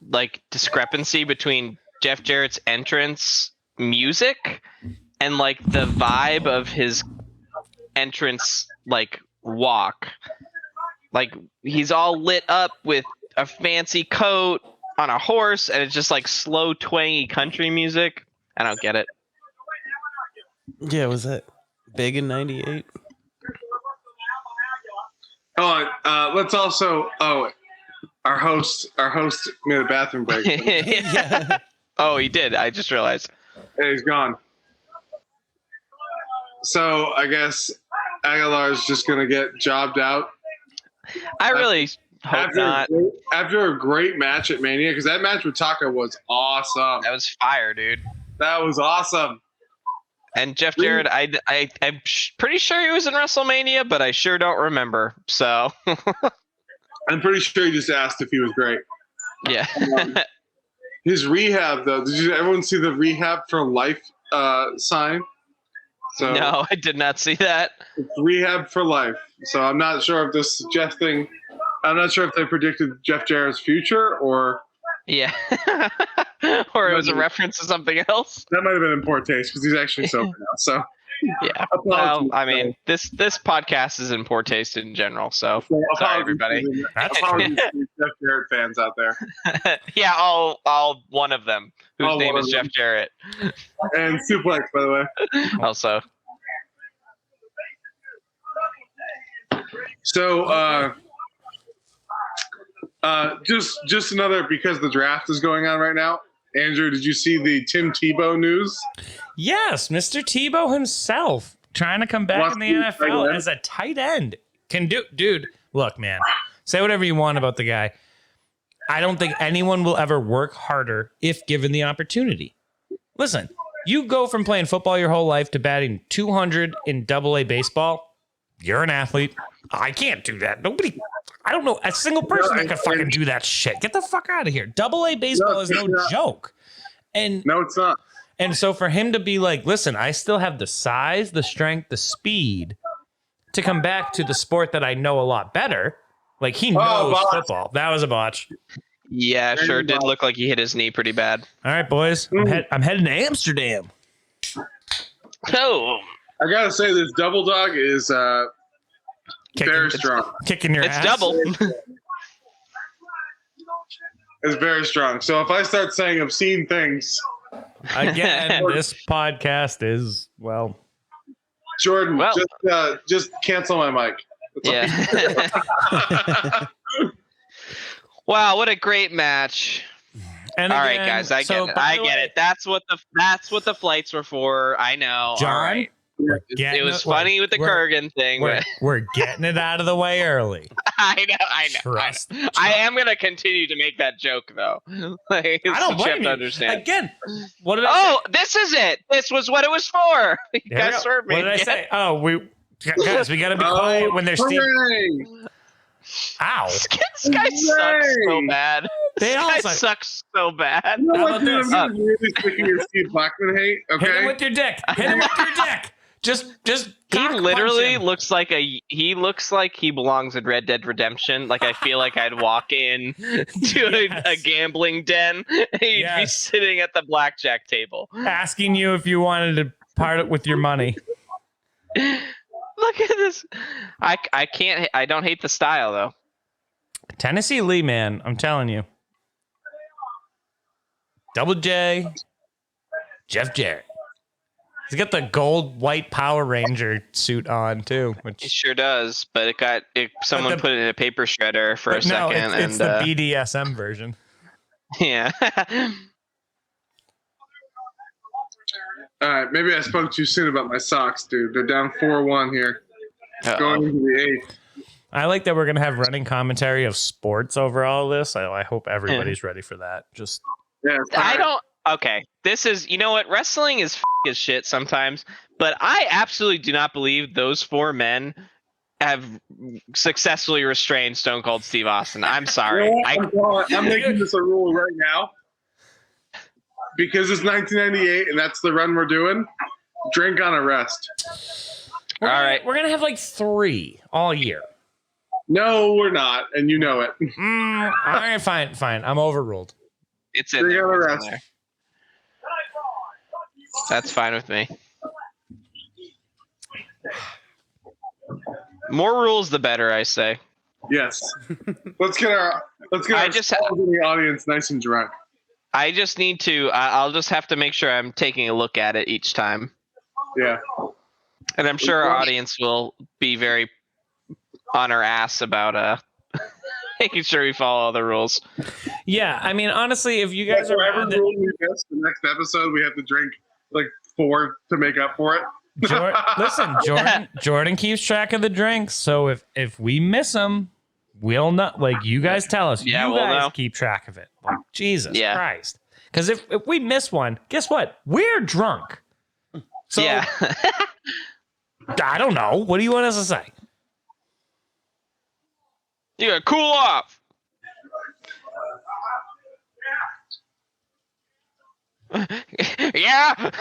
B: like discrepancy between Jeff Jarrett's entrance music and like the vibe of his entrance like walk. Like he's all lit up with a fancy coat on a horse and it's just like slow twangy country music. I don't get it.
D: Yeah, was that big in '98?
C: Let's also our host made a bathroom break.
B: Yeah. Oh, he did. I just realized.
C: Hey, he's gone. So I guess Aguilar's just gonna get jobbed out.
B: I really hope not.
C: After a great match at Mania, because that match with Taka was awesome.
B: That was fire, dude.
C: That was awesome.
B: And Jeff Jarrett, I'm pretty sure he was in WrestleMania, but I sure don't remember. So
C: I'm pretty sure he just asked if he was great.
B: yeah.
C: His rehab, though, did everyone see the Rehab for Life sign? So
B: No, I did not see that.
C: it's Rehab for Life. So I'm not sure if this suggesting. I'm not sure if they predicted Jeff Jarrett's future or.
B: Yeah. Or it was a reference to something else.
C: That might have been in poor taste because he's actually sober now. So
B: Yeah. Well, I mean, this podcast is in poor taste in general. So sorry, everybody.
C: Apologies to the Jeff Jarrett fans out there.
B: Yeah, all one of them whose
C: All
B: name
C: one
B: is
C: of
B: Jeff
C: them.
B: Jarrett.
C: And Suplex, by the way.
B: Also.
C: So just another, because the draft is going on right now. Andrew, did you see the Tim Tebow news?
A: Yes, Mr. Tebow himself trying to come back in the NFL as a tight end. Dude, look, man, say whatever you want about the guy. I don't think anyone will ever work harder if given the opportunity. Listen, you go from playing football your whole life to batting 200 in AA baseball. You're an athlete. I can't do that. I don't know a single person that can fucking do that shit. Get the fuck out of here. AA baseball is no joke. And
C: No, it's not.
A: And so for him to be like, listen, I still have the size, the strength, the speed to come back to the sport that I know a lot better. Like he knows football. That was a botch.
B: Yeah, sure did look like he hit his knee pretty bad.
A: All right, boys. I'm heading to Amsterdam.
B: Oh,
C: I gotta say, this double dog is very strong.
A: Kicking your
B: it's
A: ass.
B: double.
C: It's very strong. So if I start saying obscene things,
A: Again, this podcast is, well.
C: Jordan, just cancel my mic.
B: Yeah. Wow, what a great match.
A: And
B: All
A: again,
B: right, guys, I
A: so,
B: get it.
A: by
B: I
A: the
B: get
A: way,
B: it. That's what the flights were for. I know.
A: John,
B: All right.
A: It
B: was funny with the Kurgan thing.
A: We're getting it out of the way early.
B: I know.
A: Trust.
B: I am gonna continue to make that joke though. Like,
A: I don't blame you.
B: Understand.
A: Again, what did I say?
B: This is it. This was what it was for. You
A: There we
B: guys
A: go.
B: served me.
A: What did I say? Oh, guys, we gotta be quiet when there's Steve.
C: Hooray!
A: Ow!
B: This guy sucks so bad.
A: They
B: This
A: all
B: guy
A: suck.
B: sucks so bad.
C: You know
A: How
C: what,
A: about
C: dude?
A: this?
C: I'm really sick of your Steve Blackman hate.
A: Hit him
C: Okay.
A: with your dick. Hit him with your dick. Just
B: He
A: cock
B: literally
A: punch him.
B: looks like he belongs in Red Dead Redemption. Like I feel like I'd walk in to a gambling den and he'd be
A: Yes.
B: sitting at the blackjack table.
A: asking you if you wanted to part it with your money.
B: Look Look at this. I can't. I don't hate the style though.
A: Tennessee Lee, man, I'm telling you. Double J, Jeff Jarrett. He's got the gold white Power Ranger suit on too,
B: It
A: which
B: sure does, but someone put it in a paper shredder for a second,
A: it's the BDSM version.
B: yeah.
C: All right, maybe I spoke too soon about my socks, dude. They're down 4-1 here. Going into the eighth.
A: I like that we're gonna have running commentary of sports over all this. I hope everybody's ready for that. Just
B: I don't. Okay, this is. You know what? Wrestling is as shit sometimes, but I absolutely do not believe those 4 men have successfully restrained Stone Cold Steve Austin. I'm sorry.
C: I'm making this a rule right now. Because it's 1998 and that's the run we're doing, drink on a rest.
B: All right.
A: We're going to have like 3 all year.
C: No, we're not. And you know it.
A: All right, fine. I'm overruled.
B: It's in
C: Drink
B: there.
C: on a
B: It's in
C: rest.
B: there. That's fine with me. More rules, the better, I say.
C: Yes. Let's get our in the audience nice and drunk.
B: I just need to. I'll just have to make sure I'm taking a look at it each time.
C: Yeah.
B: And I'm sure our audience will be very on our ass about making sure we follow all the rules.
A: Yeah, I mean, honestly, if you guys
C: For
A: are
C: every rule we miss, the next episode we have to drink like 4 to make up for it.
A: Jordan keeps track of the drinks, so if we miss them, we'll not. Like, you guys tell us.
B: Yeah,
A: you
B: we'll
A: guys
B: know.
A: keep track of it. Like, Jesus
B: Yeah.
A: Christ. Because if we miss one, guess what? We're drunk. So
B: Yeah.
A: I don't know. What do you want us to say?
B: You gotta cool off. Yeah.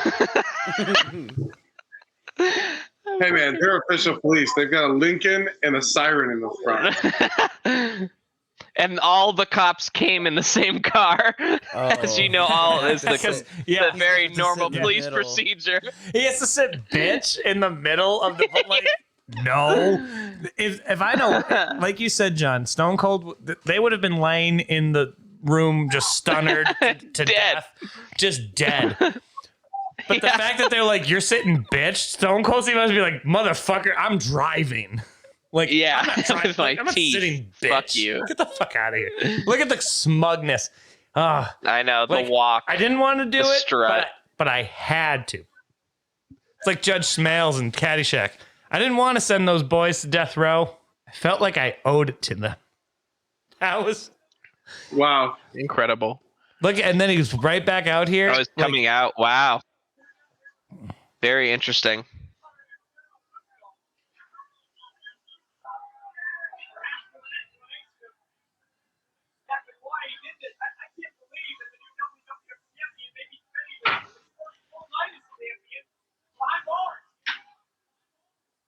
C: Hey man, they're official police. They've got a Lincoln and a siren in the front.
B: And all the cops came in the same car. As you know, all is the very normal
D: in the
B: police
D: middle.
B: procedure.
A: He has to sit bitch in the middle of the like. No, if I know, like you said, John, Stone Cold, they would have been laying in the room just stunnered to
B: Dead.
A: death, just dead. But the fact that they're like, you're sitting bitch, Stone Cold Steve must be like, motherfucker, I'm driving. Like,
B: Yeah,
A: I'm not driving,
B: with my
A: I'm not
B: teeth.
A: sitting bitch.
B: Fuck you.
A: Get the fuck out of here. Look at the smugness.
B: I know, the
A: Like,
B: walk.
A: I didn't want to do
B: The
A: it,
B: strut.
A: but I had to. It's like Judge Smales and Caddyshack. I didn't want to send those boys to death row. I felt like I owed it to them. That was
C: Wow.
B: Incredible.
A: look, and then he was right back out here.
B: I was coming out. Wow. Very interesting.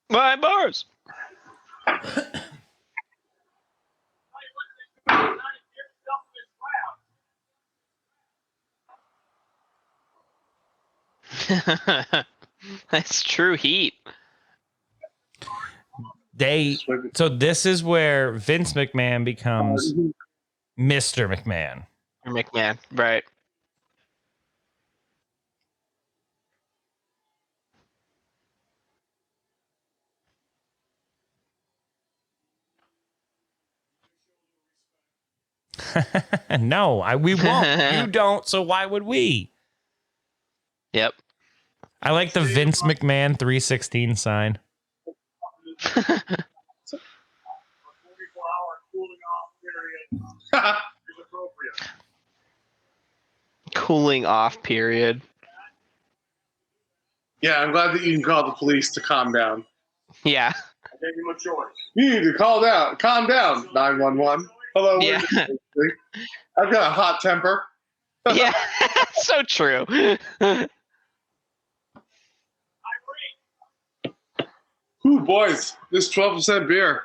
B: My bars. That's true heat.
A: So this is where Vince McMahon becomes Mr. McMahon.
B: Or McMahon, right?
A: No, we won't. You don't, so why would we?
B: Yep.
A: I like the Vince McMahon 316 sign.
E: 24-hour cooling off period is appropriate.
B: Cooling off period.
C: Yeah, I'm glad that you can call the police to calm down.
B: Yeah.
E: I gave him a choice.
C: You need to calm down, 911. Hello.
B: Yeah.
C: I've got a hot temper.
B: Yeah. So true.
C: Ooh, boys, this 12% beer.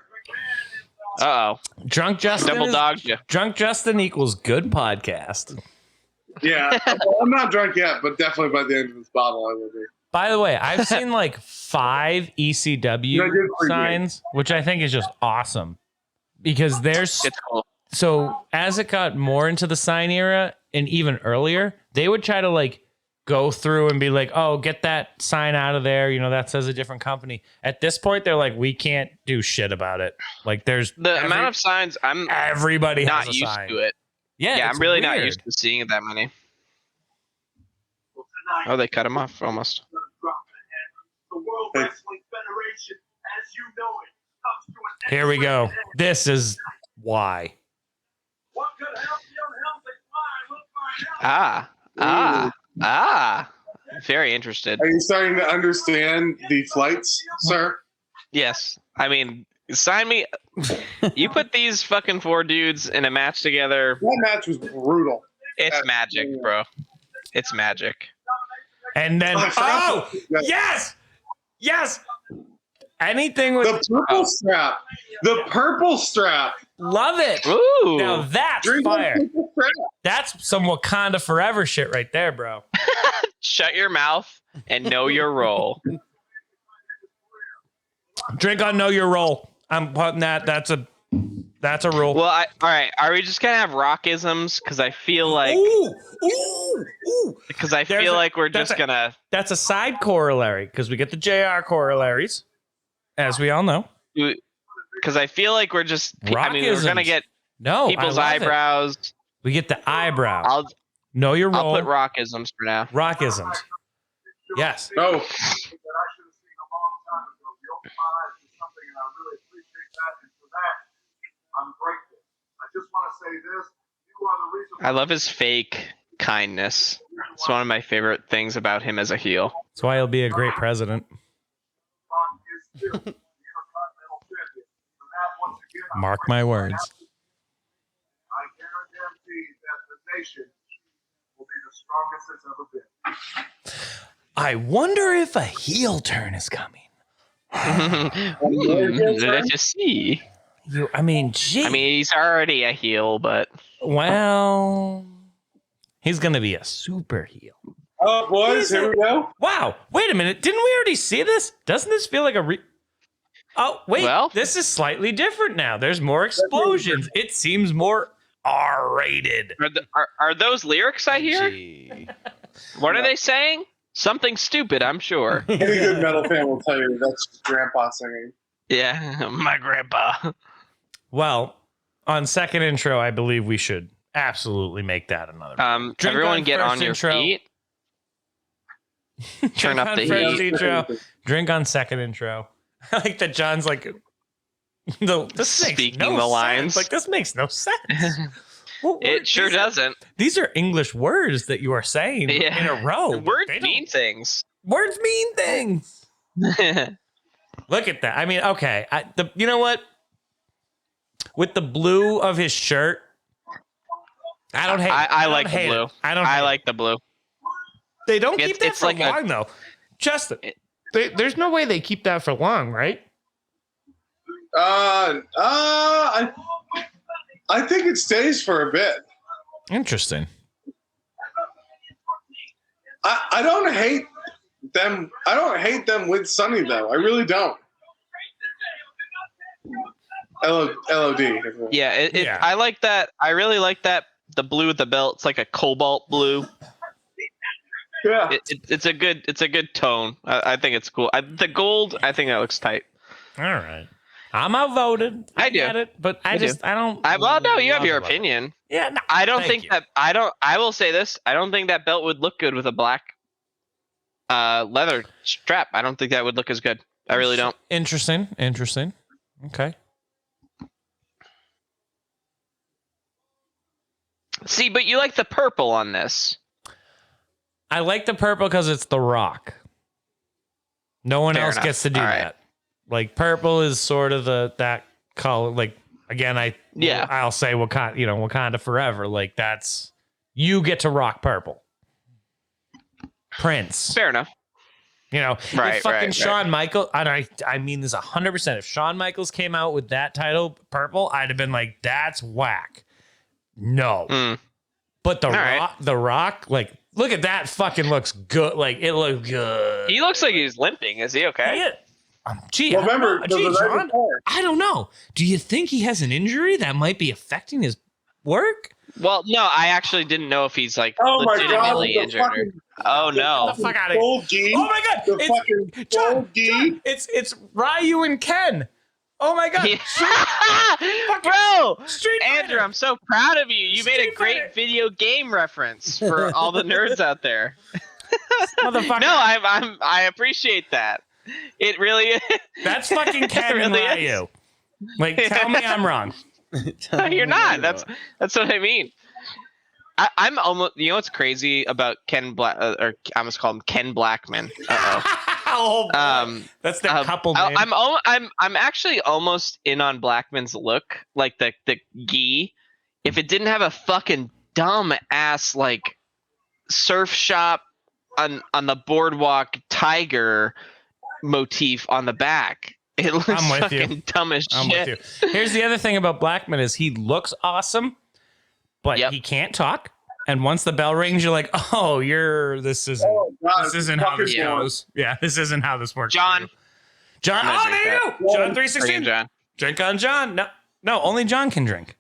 B: Uh-oh.
A: Drunk Justin
B: Double dogged you.
A: Drunk Justin equals good podcast.
C: Yeah, I'm not drunk yet, but definitely by the end of this bottle I will be.
A: By the way, I've seen like 5 ECW signs, which I think is just awesome because there's
B: It's cool.
A: so as it got more into the sign era and even earlier, they would try to like go through and be like, oh, get that sign out of there. You know, that says a different company. At this point, they're like, we can't do shit about it. Like there's
B: The amount of signs, I'm
A: everybody
B: not
A: has a
B: used
A: sign.
B: to it.
A: Yeah,
B: I'm really not
A: weird.
B: used to seeing that many. Oh, they cut him off almost.
E: The World Wrestling Federation, as you know it, comes to an
A: Here we go.
E: end.
A: This is why.
E: What could help the unhealthy fly? We'll find out.
B: Very interested.
C: Are you starting to understand the flights, sir?
B: Yes. I mean, sign me. You put these fucking 4 dudes in a match together.
C: That match was brutal.
B: It's magic, bro. It's magic.
A: And then, oh, yes. Anything with
C: The purple strap. The purple strap.
A: love it.
B: Ooh.
A: Now that's
C: Drink that
A: fire.
C: purple strap.
A: That's some Wakanda Forever shit right there, bro.
B: Shut your mouth and know your role.
A: Drink on Know Your Role. I'm putting that. That's a rule.
B: Well, all right. Are we just gonna have rockisms? Because I feel like
A: Ooh. There's
B: like we're
A: that's
B: just gonna.
A: That's a side corollary because we get the JR corollaries, as we all know.
B: Because I feel like we're just. I mean, we're gonna
A: Rockisms.
B: get
A: No,
B: people's
A: I love it.
B: eyebrows.
A: We get the eyebrow.
B: I'll
A: Know Your Role.
B: put rockisms for now.
A: Rockisms. Yes.
C: No.
E: That I should have seen a long time ago. You opened my eyes to something, and I really appreciate that. And for that, I'm grateful. I just want to say this. You are the reason.
B: I love his fake kindness. It's one of my favorite things about him as a heel.
A: That's why he'll be a great president.
E: Rock is still the Intercontinental Champion. For that, once again, I'm
A: Mark my
E: grateful.
A: words.
E: I guarantee that the nation will be the strongest it's ever been.
A: I wonder if a heel turn is coming.
B: Let's just see.
A: I mean, gee.
B: I mean, he's already a heel, but
A: well, he's going to be a super heel.
C: Oh, boys, here we go.
A: Wow. Wait a minute. Didn't we already see this? Doesn't this feel like a Oh, wait.
B: Well-
A: this is slightly different now. There's more explosions. It seems more R-rated.
B: are those lyrics I hear?
D: Gee.
B: What are they saying? Something stupid, I'm sure.
C: Any good metal fan will tell you that's just grandpa singing.
B: Yeah, my grandpa.
A: Well, on second intro, I believe we should absolutely make that another. Drink
B: Everyone
A: on
B: get
A: first
B: on your
A: intro.
B: feet. Turn
A: Drink
B: up
A: on
B: the
A: first
B: heat.
A: intro. Drink on second intro. I like that John's like, this makes
B: Speaking
A: no
B: the lines.
A: sense. Like, this makes no sense. What word-
B: It sure
A: these are-
B: doesn't.
A: These are English words that you are saying
B: Yeah.
A: in a row.
B: Words
A: They don't-
B: mean things.
A: Words mean things. Look at that. I mean, okay. You know what? With the blue of his shirt, I don't hate.
B: I
A: don't
B: like the
A: hate
B: blue.
A: it. I don't.
B: I
A: hate it.
B: like the blue.
A: They don't
B: It's-
A: keep that
B: it's
A: for
B: like a-
A: long though. Justin, there's no way they keep that for long, right?
C: I think it stays for a bit.
A: Interesting.
C: I don't hate them. I don't hate them with Sunny though. I really don't. LOD.
B: Yeah,
A: Yeah.
B: I like that. I really like that. The blue with the belt. It's like a cobalt blue.
C: Yeah.
B: It's a good tone. I think it's cool. The gold. I think that looks tight.
A: All right. I'm outvoted.
B: I do.
A: get it, but I
B: do.
A: don't.
B: Well, no, you have
A: love
B: your
A: it.
B: opinion.
A: Yeah. No,
B: I don't
A: thank
B: think
A: you.
B: that. I will say this. I don't think that belt would look good with a black leather strap. I don't think that would look as good. I really don't.
A: Interesting. Okay.
B: See, but you like the purple on this.
A: I like the purple because it's The Rock. No one
B: Fair
A: else
B: enough.
A: gets to do
B: All right.
A: that. Like purple is sort of that color. Like again, I'll say Wakanda Forever. Like that's you get to rock purple. Prince.
B: Fair enough. Right,
A: if fucking
B: right.
A: Shawn Michaels, I mean this 100%. If Shawn Michaels came out with that title, purple, I'd have been like, that's whack. No.
B: Mm.
A: But
B: right.
A: The Rock, like Look at that. Fucking looks good. Like it looks good.
B: He looks like he's limping. Is he okay?
A: Yeah. Gee,
C: Well, remember,
A: I don't know.
C: the
A: Gee,
C: night
A: John,
C: before-
A: I don't know. Do you think he has an injury that might be affecting his work?
B: Well, no, I actually didn't know if he's like
C: Oh my god!
B: legitimately
C: The
B: injured.
C: fucking,
B: Oh no!
A: Get the fuck out of here.
C: full G.
A: Oh my god!
C: The fucking
A: It's John,
C: full G.
A: John, it's Ryu and Ken. Oh my god!
B: Yeah. Bro,
A: Street Fighter.
B: Andrew, I'm so proud of you. You made a
A: Street
B: great
A: Fighter.
B: video game reference for all the nerds out there.
A: Motherfucker.
B: No, I appreciate that. It really is.
A: That's fucking Ken and
B: really
A: Ryu. Like, tell me I'm wrong.
B: No, you're not. That's what I mean. I'm almost. You know what's crazy about Ken Black? Or I almost call him Ken Blackman.
A: Oh, boy. That's their couple name.
B: I'm actually almost in on Blackman's look, like the gi. If it didn't have a fucking dumb ass like surf shop on the boardwalk tiger motif on the back, it looks
A: I'm with you.
B: fucking dumb as
A: I'm
B: shit.
A: with you. Here's the other thing about Blackman is he looks awesome, but
B: Yep.
A: he can't talk. And once the bell rings, you're like, oh, this isn't
C: Oh, God,
A: this isn't how
C: fucking
A: this
B: yeah.
A: goes. Yeah, this isn't how this works. for
B: John.
A: you. John.
B: I'm
A: Oh,
B: gonna
A: there
B: drink
A: you
B: that.
A: go. John
C: Bring
A: 316.
B: John.
A: Drink on John. No, only John can drink.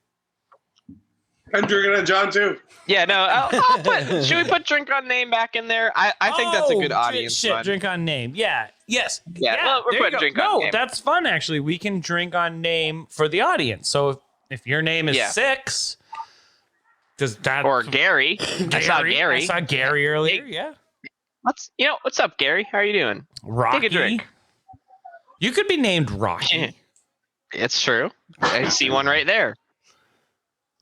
C: I'm drinking a John too.
B: Yeah, no. I'll put. Should we put drink on name back in there? I think that's a good audience
A: Shit,
B: one.
A: drink on name. Yeah. Yes.
B: Yeah, well, we're
A: there you
B: putting
A: go.
B: drink on name.
A: That's fun actually. We can drink on name for the audience. So if your name is
B: Yeah.
A: 6, does that
B: Or Gary. I saw Gary.
A: I saw Gary earlier. Yeah.
B: What's up, Gary? How are you doing?
A: Rocky.
B: Take a drink.
A: You could be named Rocky.
B: It's true. I see one right there.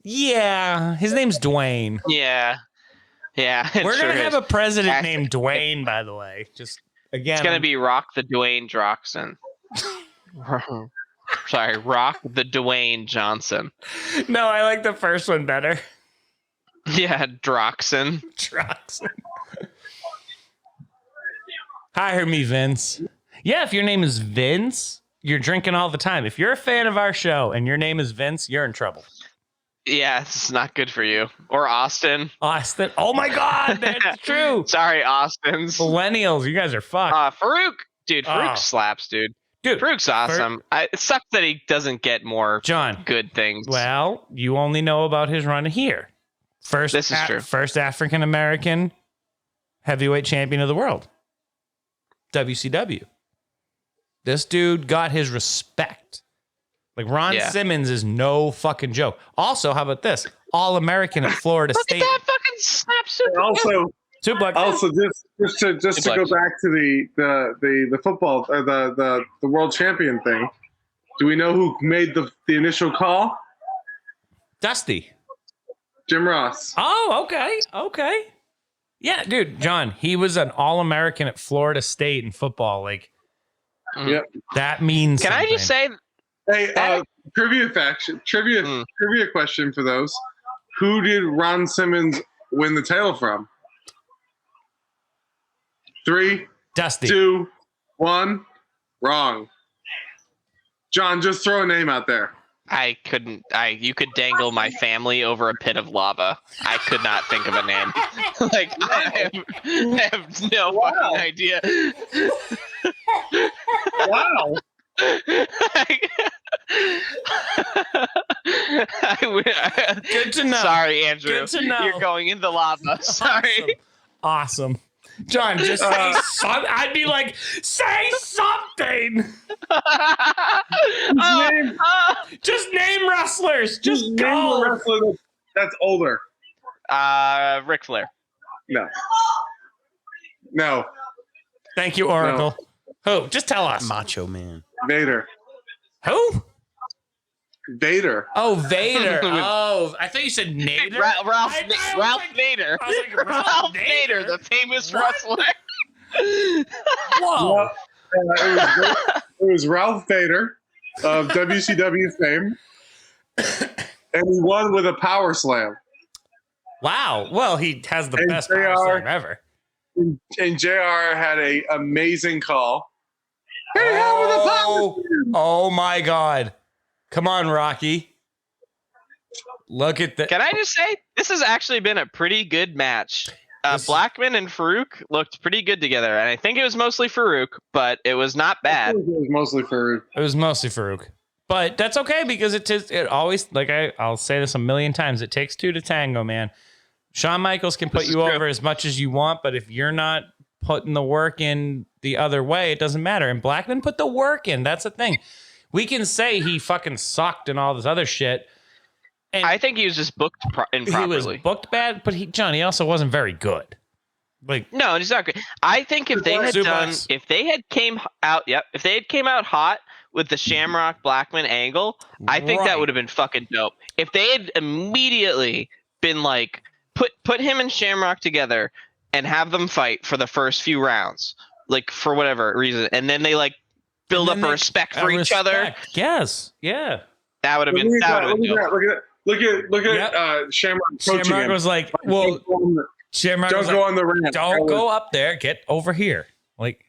A: Yeah. His name's Dwayne.
B: Yeah. Yeah.
A: We're
B: sure
A: gonna have
B: is.
A: a president
B: Actually-
A: named Dwayne, by the way. Just again.
B: It's gonna be Rock the Dwayne Droxon. Sorry, Rock the Dwayne Johnson.
A: No, I like the first one better.
B: Yeah, Droxon.
A: Trucks. Hire me, Vince. Yeah, if your name is Vince, you're drinking all the time. If you're a fan of our show and your name is Vince, you're in trouble.
B: Yeah, it's not good for you. Or Austin.
A: Austin. Oh my God, that's true.
B: Sorry, Austins.
A: Millennials, you guys are fucked.
B: Farouk. Dude, Farouk
A: Oh.
B: slaps, dude.
A: Dude,
B: Farouk's awesome. It sucks that he doesn't get more
A: John.
B: good things.
A: Well, you only know about his run here. First,
B: This is true.
A: First African American heavyweight champion of the world. WCW. This dude got his respect. Like Ron
B: Yeah.
A: Simmons is no fucking joke. Also, how about this? All American at Florida
B: Look
A: State.
B: at that fucking snap super.
C: Also, just to go back to the football the world champion thing. Do we know who made the initial call?
A: Dusty.
C: Jim Ross.
A: Oh, okay. Yeah, dude, John, he was an All-American at Florida State in football. Like,
C: Yep.
A: that means
B: Can I just say,
C: Hey, trivia question for those. Who did Ron Simmons win the title from? 3,
A: Dusty.
C: 2, 1. Wrong. John, just throw a name out there.
B: I couldn't. You could dangle my family over a pit of lava. I could not think of a name. Like I have no fucking idea.
C: Wow.
A: Good to know.
B: Sorry, Andrew.
A: Good to know.
B: You're going in the lava. Sorry.
A: Awesome. John, just say something. I'd be like, say something. Just name wrestlers. Just
C: Name
A: go.
C: the wrestler that's older.
B: Ric Flair.
C: No.
A: Thank you, Oracle. Who? Just tell us.
D: Macho Man.
C: Vader.
A: Who?
C: Vader.
A: Oh, Vader. Oh, I thought you said Nader.
B: Ralph
A: I was like-
B: Vader.
A: I was like,
B: Ralph Vader, the famous
A: What?
B: wrestler.
A: Whoa.
C: It was Ralph Vader of WCW fame. And he won with a power slam.
A: Wow. Well, he has the
C: And
A: best
C: they
A: power
C: are-
A: slam ever.
C: And JR had a amazing call. Here you go with a power slam.
A: Oh my God. Come on, Rocky. Look at that.
B: Can I just say, this has actually been a pretty good match. Blackman and Farouk looked pretty good together, and I think it was mostly Farouk, but it was not
C: I
B: bad.
C: think it was mostly Farouk.
A: It was mostly Farouk. But that's okay because it always, like I'll say this a million times, it takes two to tango, man. Shawn Michaels can put you over as much as you want, but if you're not putting the work in the other way, it doesn't matter. And Blackman put the work in. That's the thing. We can say he fucking sucked and all this other shit. And
B: I think he was just booked improperly.
A: he was booked bad, but he also wasn't very good. Like,
B: no, he's not good. I think if they had
A: Suplex.
B: if they had came out hot with the Shamrock Blackman angle, I think that
A: Right.
B: would have been fucking dope. If they had immediately been like put him and Shamrock together and have them fight for the first few rounds, like for whatever reason, and then they like build up a respect for each other.
A: Yes. Yeah.
B: That would have been
C: Look
B: that
C: at
B: would have been
C: that.
B: dope.
C: Look at
A: Yep.
C: Shamrock coaching
A: Shamrock
C: him.
A: was like, well, Shamrock
C: Don't
A: was
C: go
A: like,
C: on the rant.
A: don't go up there. Get over here. Like,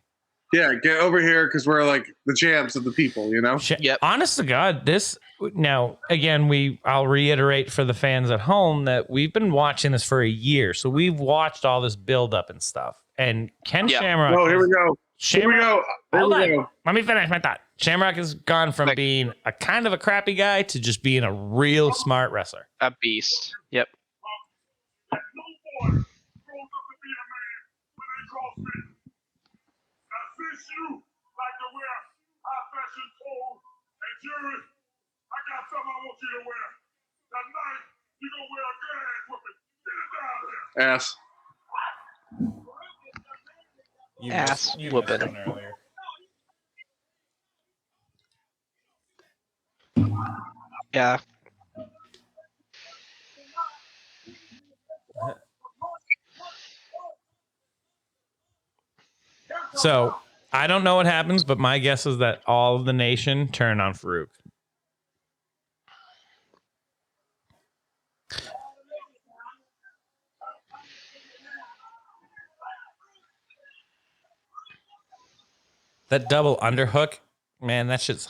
C: Yeah, get over here because we're like the champs of the people, you know?
B: Yep.
A: Honest to God, this now again, I'll reiterate for the fans at home that we've been watching this for a year, so we've watched all this build up and stuff. And Ken
B: Yep.
A: Shamrock,
C: Oh, here we go. Here we
A: Shamrock,
C: go. Here
A: hold
C: we
A: on.
C: go.
A: Let me finish my thought. Shamrock has gone from
B: Like-
A: being a kind of a crappy guy to just being a real smart wrestler.
B: A beast. Yep.
E: No boy grows up to be a man when they cross me. Now, since you like to wear high fashion clothes and jewelry, I got something I want you to wear. Tonight, you gonna wear a good ass whipping. Get it down here.
C: Ass.
B: Ass whooping.
A: Earlier.
B: Yeah.
A: So I don't know what happens, but my guess is that all of the nation turn on Farouk. That double underhook, man, that shit's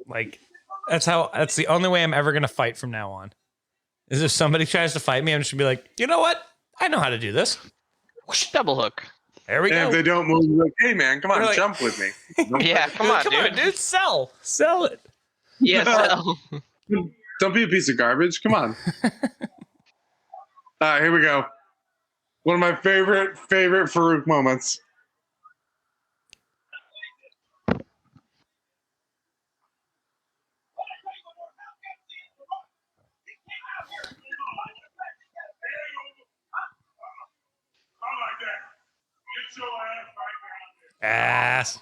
A: like, that's the only way I'm ever going to fight from now on. Is if somebody tries to fight me, I'm just going to be like, you know what? I know how to do this.
B: Double hook.
A: There we
C: And if
A: go.
C: they don't move, you're like, hey, man, come on,
A: You're like-
C: jump with me.
B: Yeah, come on, dude.
A: Sell it.
B: Yeah, so-
C: Don't be a piece of garbage. Come on. All right, here we go. One of my favorite Farouk moments.
E: I like that. Get your ass right down there.
A: Ass.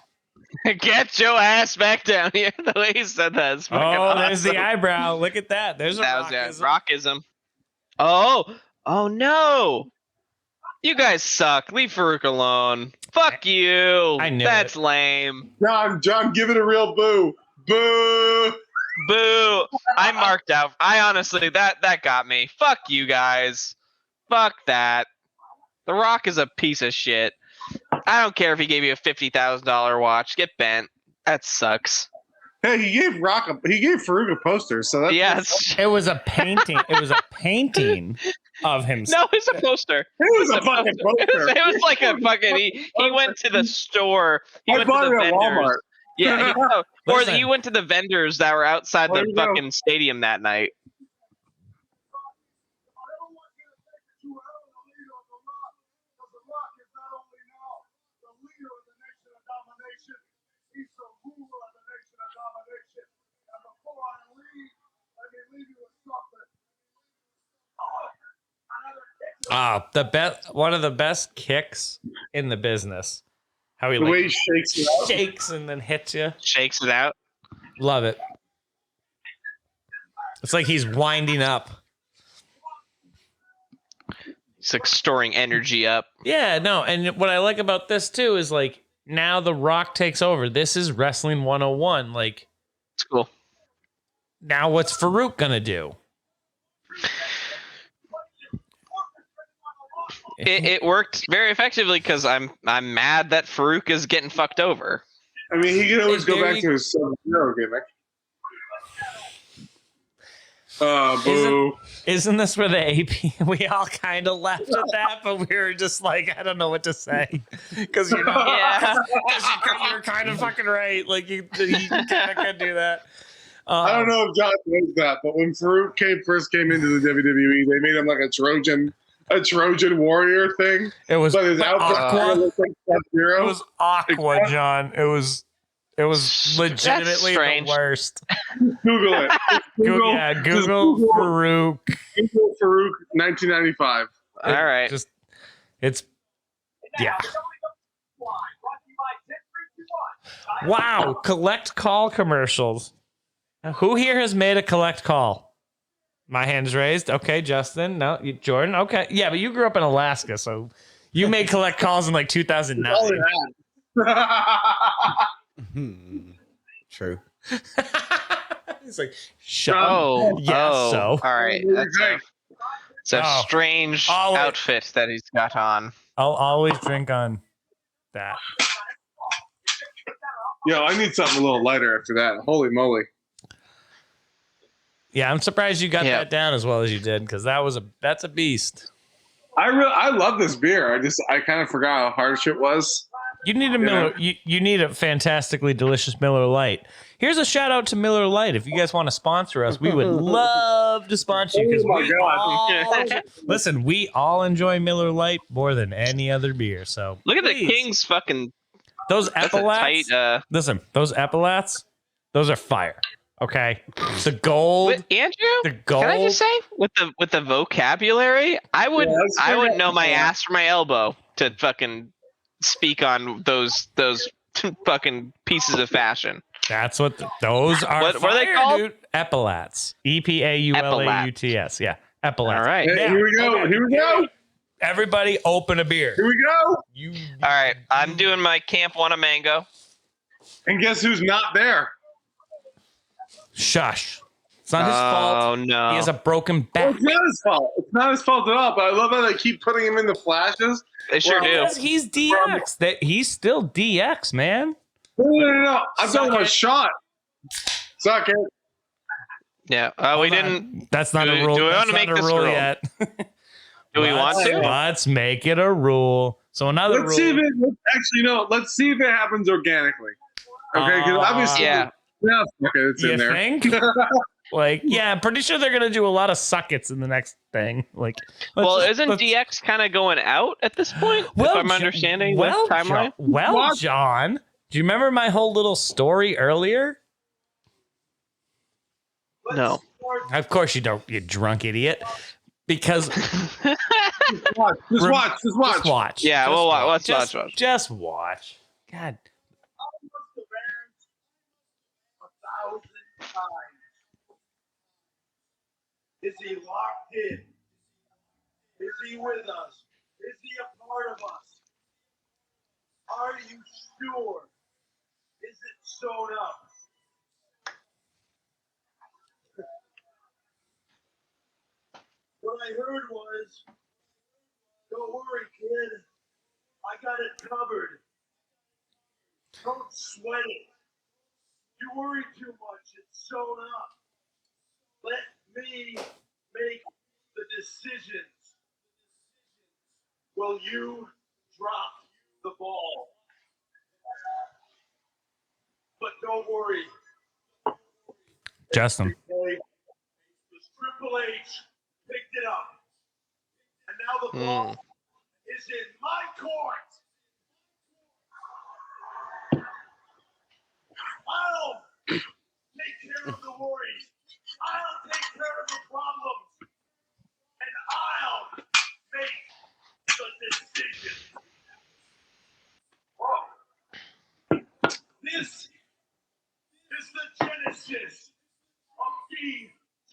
B: Get your ass back down here. The way he said that is fucking
A: Oh, there's
B: awesome.
A: the eyebrow. Look at that. There's a
B: That was
A: rockism.
B: rockism. Oh no! You guys suck. Leave Farouk alone. Fuck you.
A: I knew
B: That's
A: it.
B: lame.
C: John, give it a real boo. Boo.
B: Boo. I marked out. I honestly, that got me. Fuck you guys. Fuck that. The Rock is a piece of shit. I don't care if he gave you a $50,000 watch. Get bent. That sucks.
C: Hey, he gave Farouk a poster, so that's
B: Yes.
A: It was a painting. It was a painting of himself.
B: No, it's a poster.
C: It was a fucking poster.
B: It was like a fucking. He went to the store. He
C: I
B: went to
C: bought
B: the
C: it at
B: vendors.
C: Walmart.
B: Yeah, or
A: Listen.
B: he went to the vendors that were outside
C: There
B: the
C: you go.
B: fucking stadium that night.
E: Everyone's going to think that you were ever the leader of The Rock, because The Rock is not only now the leader of the Nation of Domination, he's the ruler of the Nation of Domination. And before I leave, let me leave you with something. Another kick.
A: The best, one of the best kicks in the business. How he
C: The way he
A: like
C: shakes it out.
A: shakes and then hits you.
B: Shakes it out.
A: Love it. It's like he's winding up.
B: It's like storing energy up.
A: Yeah, no. And what I like about this too is like now The Rock takes over. This is Wrestling 101. Like
B: It's cool.
A: now what's Farouk gonna do?
B: It worked very effectively because I'm mad that Farouk is getting fucked over.
C: I mean, he could always
A: It's
C: go
A: very-
C: back to his Sub-Zero gimmick. Boo.
A: Isn't this where the AP? We all kind of laughed at that, but we were just like, I don't know what to say, because you know,
B: Yeah.
A: you're kind of fucking right. Like you kind of could do that.
C: I don't know if John knows that, but when Farouk first came into the WWE, they made him like a Trojan warrior thing.
A: It was
C: But his outfit
A: Aqua.
C: looked like Sub-Zero.
A: It was Aqua, John. It was legitimately the
B: strange.
A: worst.
C: Google it.
A: Google Farouk.
C: Google Farouk 1995.
B: All right.
A: It's yeah. Wow, collect call commercials. Who here has made a collect call? My hand's raised. Okay, Justin. No, Jordan. Okay. Yeah, but you grew up in Alaska, so you made collect calls in like 2009.
D: True.
A: He's like, shut up. Yes, so.
B: All right. It's a strange outfit that he's got on.
A: I'll always drink on that.
C: Yo, I need something a little lighter after that. Holy moly.
A: Yeah, I'm surprised you got that down as well as you did, because that's a beast.
C: I love this beer. I kind of forgot how harsh it was.
A: You need a Miller. You need a fantastically delicious Miller Lite. Here's a shout out to Miller Lite. If you guys want to sponsor us, we would love to sponsor you, because listen, we all enjoy Miller Lite more than any other beer. So
B: look at the King's fucking
A: those epaulets. Listen, those epaulets, those are fire. Okay, the gold.
B: Andrew,
A: the gold.
B: Can I just say, with the vocabulary, I would know my ass from my elbow to fucking speak on those fucking pieces of fashion.
A: That's what those are.
B: What are they called?
A: Dude. Epaulets. EPAULAUTS. Yeah, epaulets.
B: All right.
C: Hey, here we go.
A: Okay.
C: Here we go.
A: Everybody, open a beer.
C: Here we go.
B: All right. I'm doing my Camp One a Mango.
C: And guess who's not there?
A: Shush. It's not his fault.
B: Oh no.
A: He has a broken back.
C: It's not his fault. It's not his fault at all. But I love how they keep putting him in the flashes.
B: They sure do.
A: Because he's DX. He's still DX, man.
C: No. I'm talking about Sean. Suck it.
B: Yeah. We didn't.
A: That's not a rule.
B: Do we
A: That's
B: want to make
A: not a
B: this
A: rule
B: rule
A: yet.
B: Do we want to?
A: Let's make it a rule. So another
C: Let's
A: rule.
C: see if it. Let's see if it happens organically. Okay, because obviously,
B: yeah.
C: Okay, it's
A: You
C: in there.
A: think? Like, yeah, I'm pretty sure they're gonna do a lot of suckets in the next thing. Like,
B: isn't DX kind of going out at this point? If I'm understanding the timeline.
A: John, do you remember my whole little story earlier?
B: No.
A: Of course you don't, you drunk idiot. Because
C: Just watch.
B: Yeah, let's watch.
A: Just watch. God.
E: Almost the bands 1,000 times. Is he locked in? Is he with us? Is he a part of us? Are you sure? Is it sewn up? What I heard was, don't worry, kid. I got it covered. Don't sweat it. You worry too much. It's sewn up. Let me make the decisions. Will you drop the ball? But don't worry.
A: Justin.
E: Triple H picked it up. And now the ball is in my court. I'll take care of the worries. I'll take care of the problems. And I'll make the decision. This is the genesis of the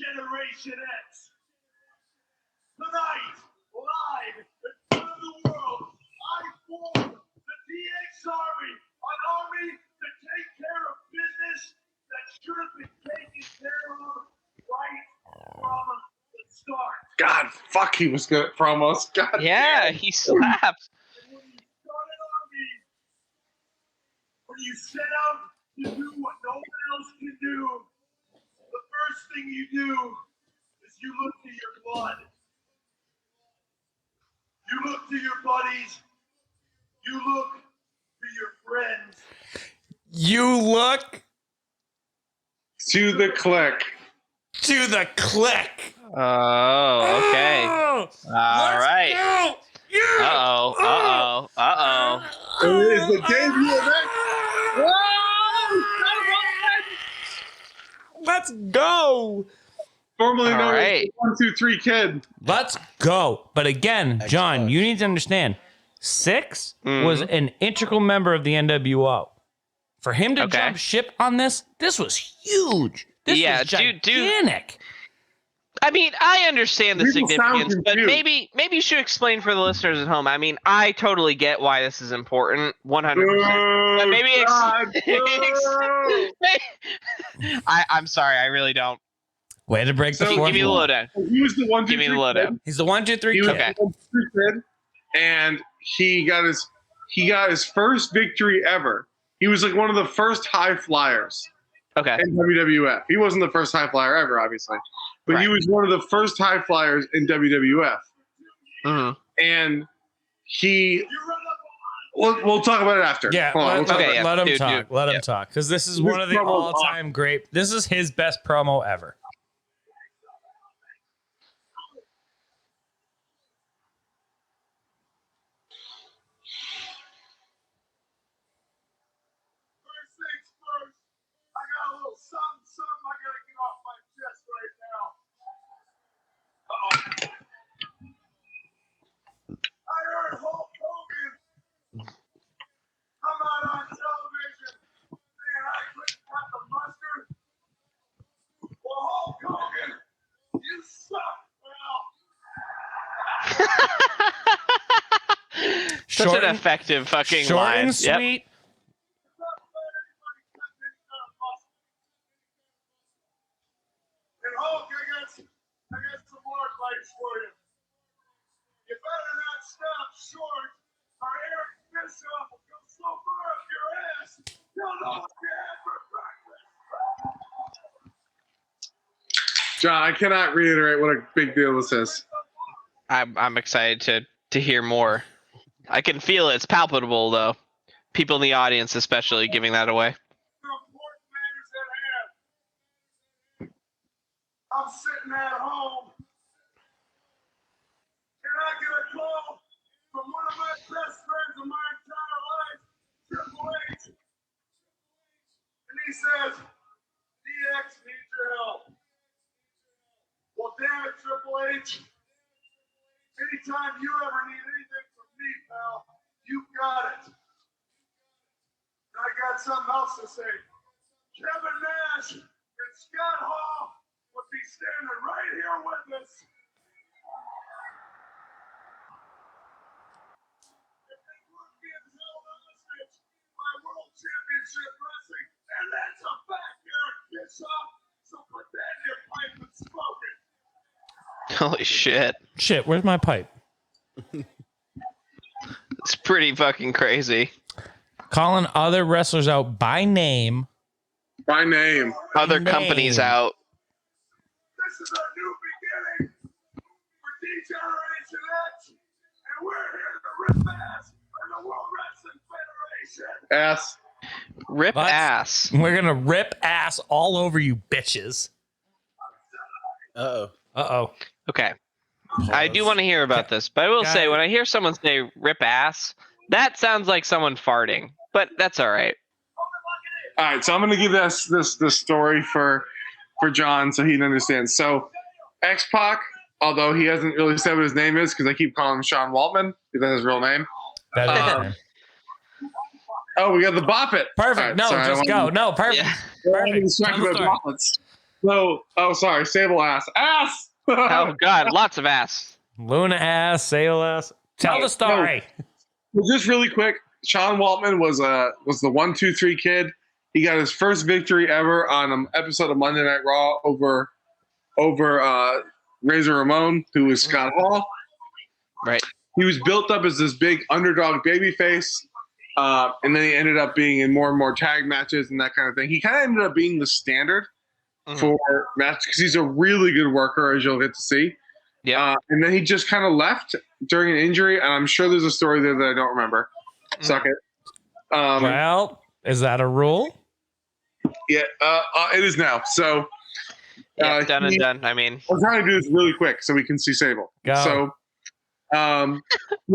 E: Generation X. Tonight, live in front of the world, I formed the DX Army, an army to take care of business that should have been taken care of right from the start.
C: God, fuck, he was good at promos. God.
B: Yeah, he slaps.
E: And when you start an army, when you set out to do what no one else can do, the first thing you do You look to your blood. You look to your buddies. You look to your friends.
A: You look
C: To the click.
A: to the click.
B: Oh, okay.
A: Oh,
B: All right.
A: go. Yeah.
B: Uh-oh.
C: It is the debut of X.
A: Let's go.
C: Formerly
B: All
C: known
B: right.
C: as the 1, 2, 3 Kid.
A: Let's go. But again, John,
D: Xbox.
A: you need to understand, Six was an integral member of the NWO. For him to
B: Okay.
A: jump ship on this was huge. This
B: Yeah,
A: was
B: dude.
A: gigantic.
B: I mean, I understand the
C: People sound
B: significance, but
C: confused.
B: maybe you should explain for the listeners at home. I mean, I totally get why this is important, 100%. But maybe I'm sorry, I really don't.
A: Way to break the
C: So,
A: fourth
B: Give me the
A: wall.
B: lowdown.
C: He was the 1, 2,
B: Give me
C: 3
B: the lowdown.
A: He's the 1, 2, 3
C: He was
A: kid.
B: Okay.
C: the 1, 2, 3 Kid, and he got his first victory ever. He was like one of the first high flyers
B: Okay.
C: in WWF. He wasn't the first high flyer ever, obviously, but he
B: Right.
C: was one of the first high flyers in WWF.
B: Mhm.
C: And he, we'll talk about it after.
A: Yeah,
C: Hold on, we'll talk
B: okay,
C: about
A: let him
B: Dude,
A: talk. Let him
B: yep.
A: talk. Because this is
C: This
A: one of the
C: promo's
A: all-time great. This is his best promo ever.
E: First things first, I got a little something I gotta get off my chest right now. I heard Hulk Hogan come out on television saying I couldn't cut the mustard. Well, Hulk Hogan, you suck, pal.
B: Such
A: Short
B: an
A: and-
B: effective fucking
A: Short
B: line.
A: and
B: Yep.
A: sweet.
E: Not let anybody cut any kind of muscle. And Hulk, I got some more advice for you. You better not stop short, or Eric Bischoff will go so far up your ass, you'll know what you had for breakfast.
C: John, I cannot reiterate what a big deal this is.
B: I'm excited to hear more. I can feel it. It's palpable though. People in the audience, especially, giving that away.
E: The important matters at hand. I'm sitting at home, and I get a call from one of my best friends of my entire life, Triple H. And he says, DX needs your help. Well, damn it, Triple H. Anytime you ever need anything from me, pal, you got it. And I got something else to say. Kevin Nash and Scott Hall would be standing right here with us. If they weren't being held hostage by World Championship Wrestling, and that's a fact, Eric Bischoff. So put that in your pipe and smoke it.
B: Holy shit.
A: Shit, where's my pipe?
B: It's pretty fucking crazy.
A: Calling other wrestlers out by name.
C: By name.
B: Other
A: Name.
B: companies out.
E: This is a new beginning for D-Generation X, and we're here to rip ass for the World Wrestling Federation.
C: Ass.
B: Rip
A: Let's-
B: ass.
A: We're going to rip ass all over you bitches.
D: Uh-oh.
A: Uh-oh.
B: Okay. I do want to hear about this, but I will say, when I hear someone say rip ass, that sounds like someone farting, but that's all right.
C: All right, so I'm going to give this story for John so he understands. So X-Pac, although he hasn't really said what his name is because I keep calling him Sean Waltman, because that's his real name.
A: That is
C: Um,
A: fine.
C: Oh, we got the Bop It.
A: Perfect.
C: All right,
A: No,
C: sorry, I
A: just
C: wanted
A: go.
C: to-
A: No, perfect.
B: Yeah.
A: Perfect.
C: distracted
A: Tell the
C: by
A: story.
C: Boplets. So, sorry, Sable Ass. Ass!
B: Oh god, lots of ass.
A: Luna ass, Sail ass. Tell the story.
C: Well, just really quick, Sean Waltman was the 1, 2, 3 Kid. He got his first victory ever on an episode of Monday Night Raw over Razor Ramon, who was Scott Hall.
B: Right.
C: He was built up as this big underdog babyface, and then he ended up being in more and more tag matches and that kind of thing. He kind of ended up being the standard for match because he's a really good worker, as you'll get to see.
B: Yeah.
C: And then he just kind of left during an injury, and I'm sure there's a story there that I don't remember. Suck it.
A: Well, is that a rule?
C: Yeah, it is now. So
B: Done and done. I mean,
C: I'm trying to do this really quick so we can see Sable.
A: Go.
C: So he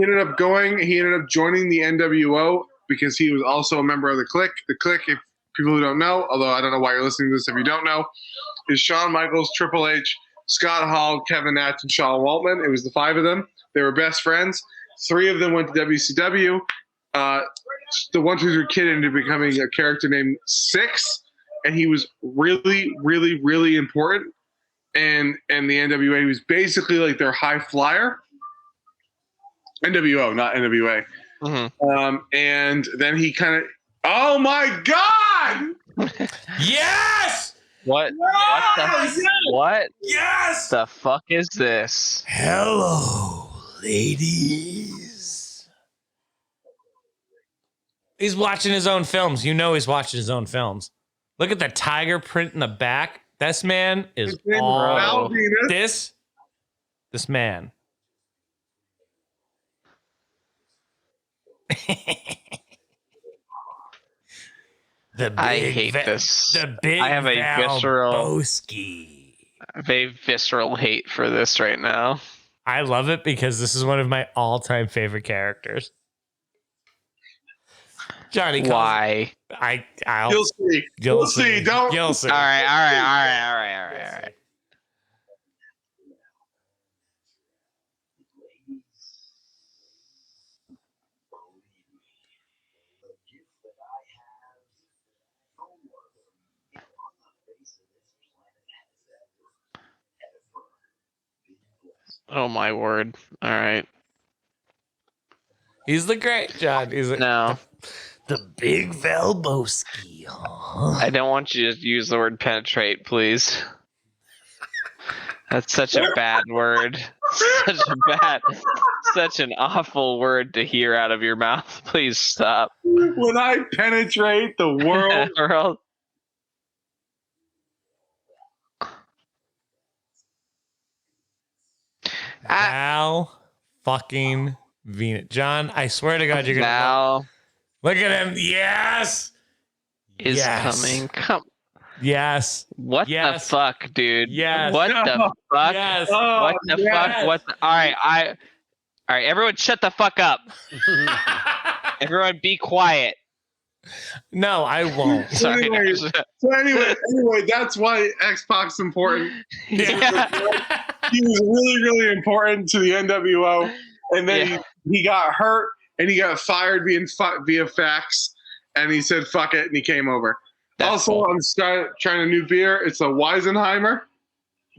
C: ended up joining the NWO because he was also a member of the Clique. The Clique, if people who don't know, although I don't know why you're listening to this if you don't know, is Shawn Michaels, Triple H, Scott Hall, Kevin Nash, and Sean Waltman. It was the 5 of them. They were best friends. 3 of them went to WCW. The one who's kid ended up becoming a character named Six, and he was really, really, really important. And the NWA was basically like their high flyer. NWO, not NWA. And then he kind of, oh my God!
A: Yes!
B: what
A: Yes!
B: the fuck is this?
A: Hello, ladies. He's watching his own films. You know he's watching his own films. Look at the tiger print in the back. This man is all this man.
B: I hate this.
A: The big
B: I have a
A: Valboski.
B: visceral hate for this right now.
A: I love it because this is one of my all-time favorite characters. Johnny,
B: why?
C: You'll see. You'll see. Don't.
A: You'll see.
B: All right. Oh my word! All right.
A: He's the great John. He's
B: No.
A: the big Valboski.
B: I don't want you to use the word penetrate, please. That's such a bad word. Such an awful word to hear out of your mouth. Please stop.
C: When I penetrate the world.
B: World.
A: Val fucking Venus. John, I swear to God, you're gonna
B: Val
A: look at him. Yes.
B: is
A: Yes.
B: coming. Come.
A: Yes.
B: What
A: Yes.
B: the fuck, dude?
A: Yes.
B: What the fuck?
A: Yes.
B: What the fuck? What? All right. All right. Everyone, shut the fuck up. Everyone, be quiet.
A: No, I won't.
B: Sorry.
C: So anyway, that's why X-Pac's important.
B: Yeah.
C: He was really, really important to the NWO, and then he got hurt and he got fired via fax, and he said "fuck it" and he came over.
B: That's
C: also,
B: cool.
C: I'm trying a new beer. It's a Weisenheimer,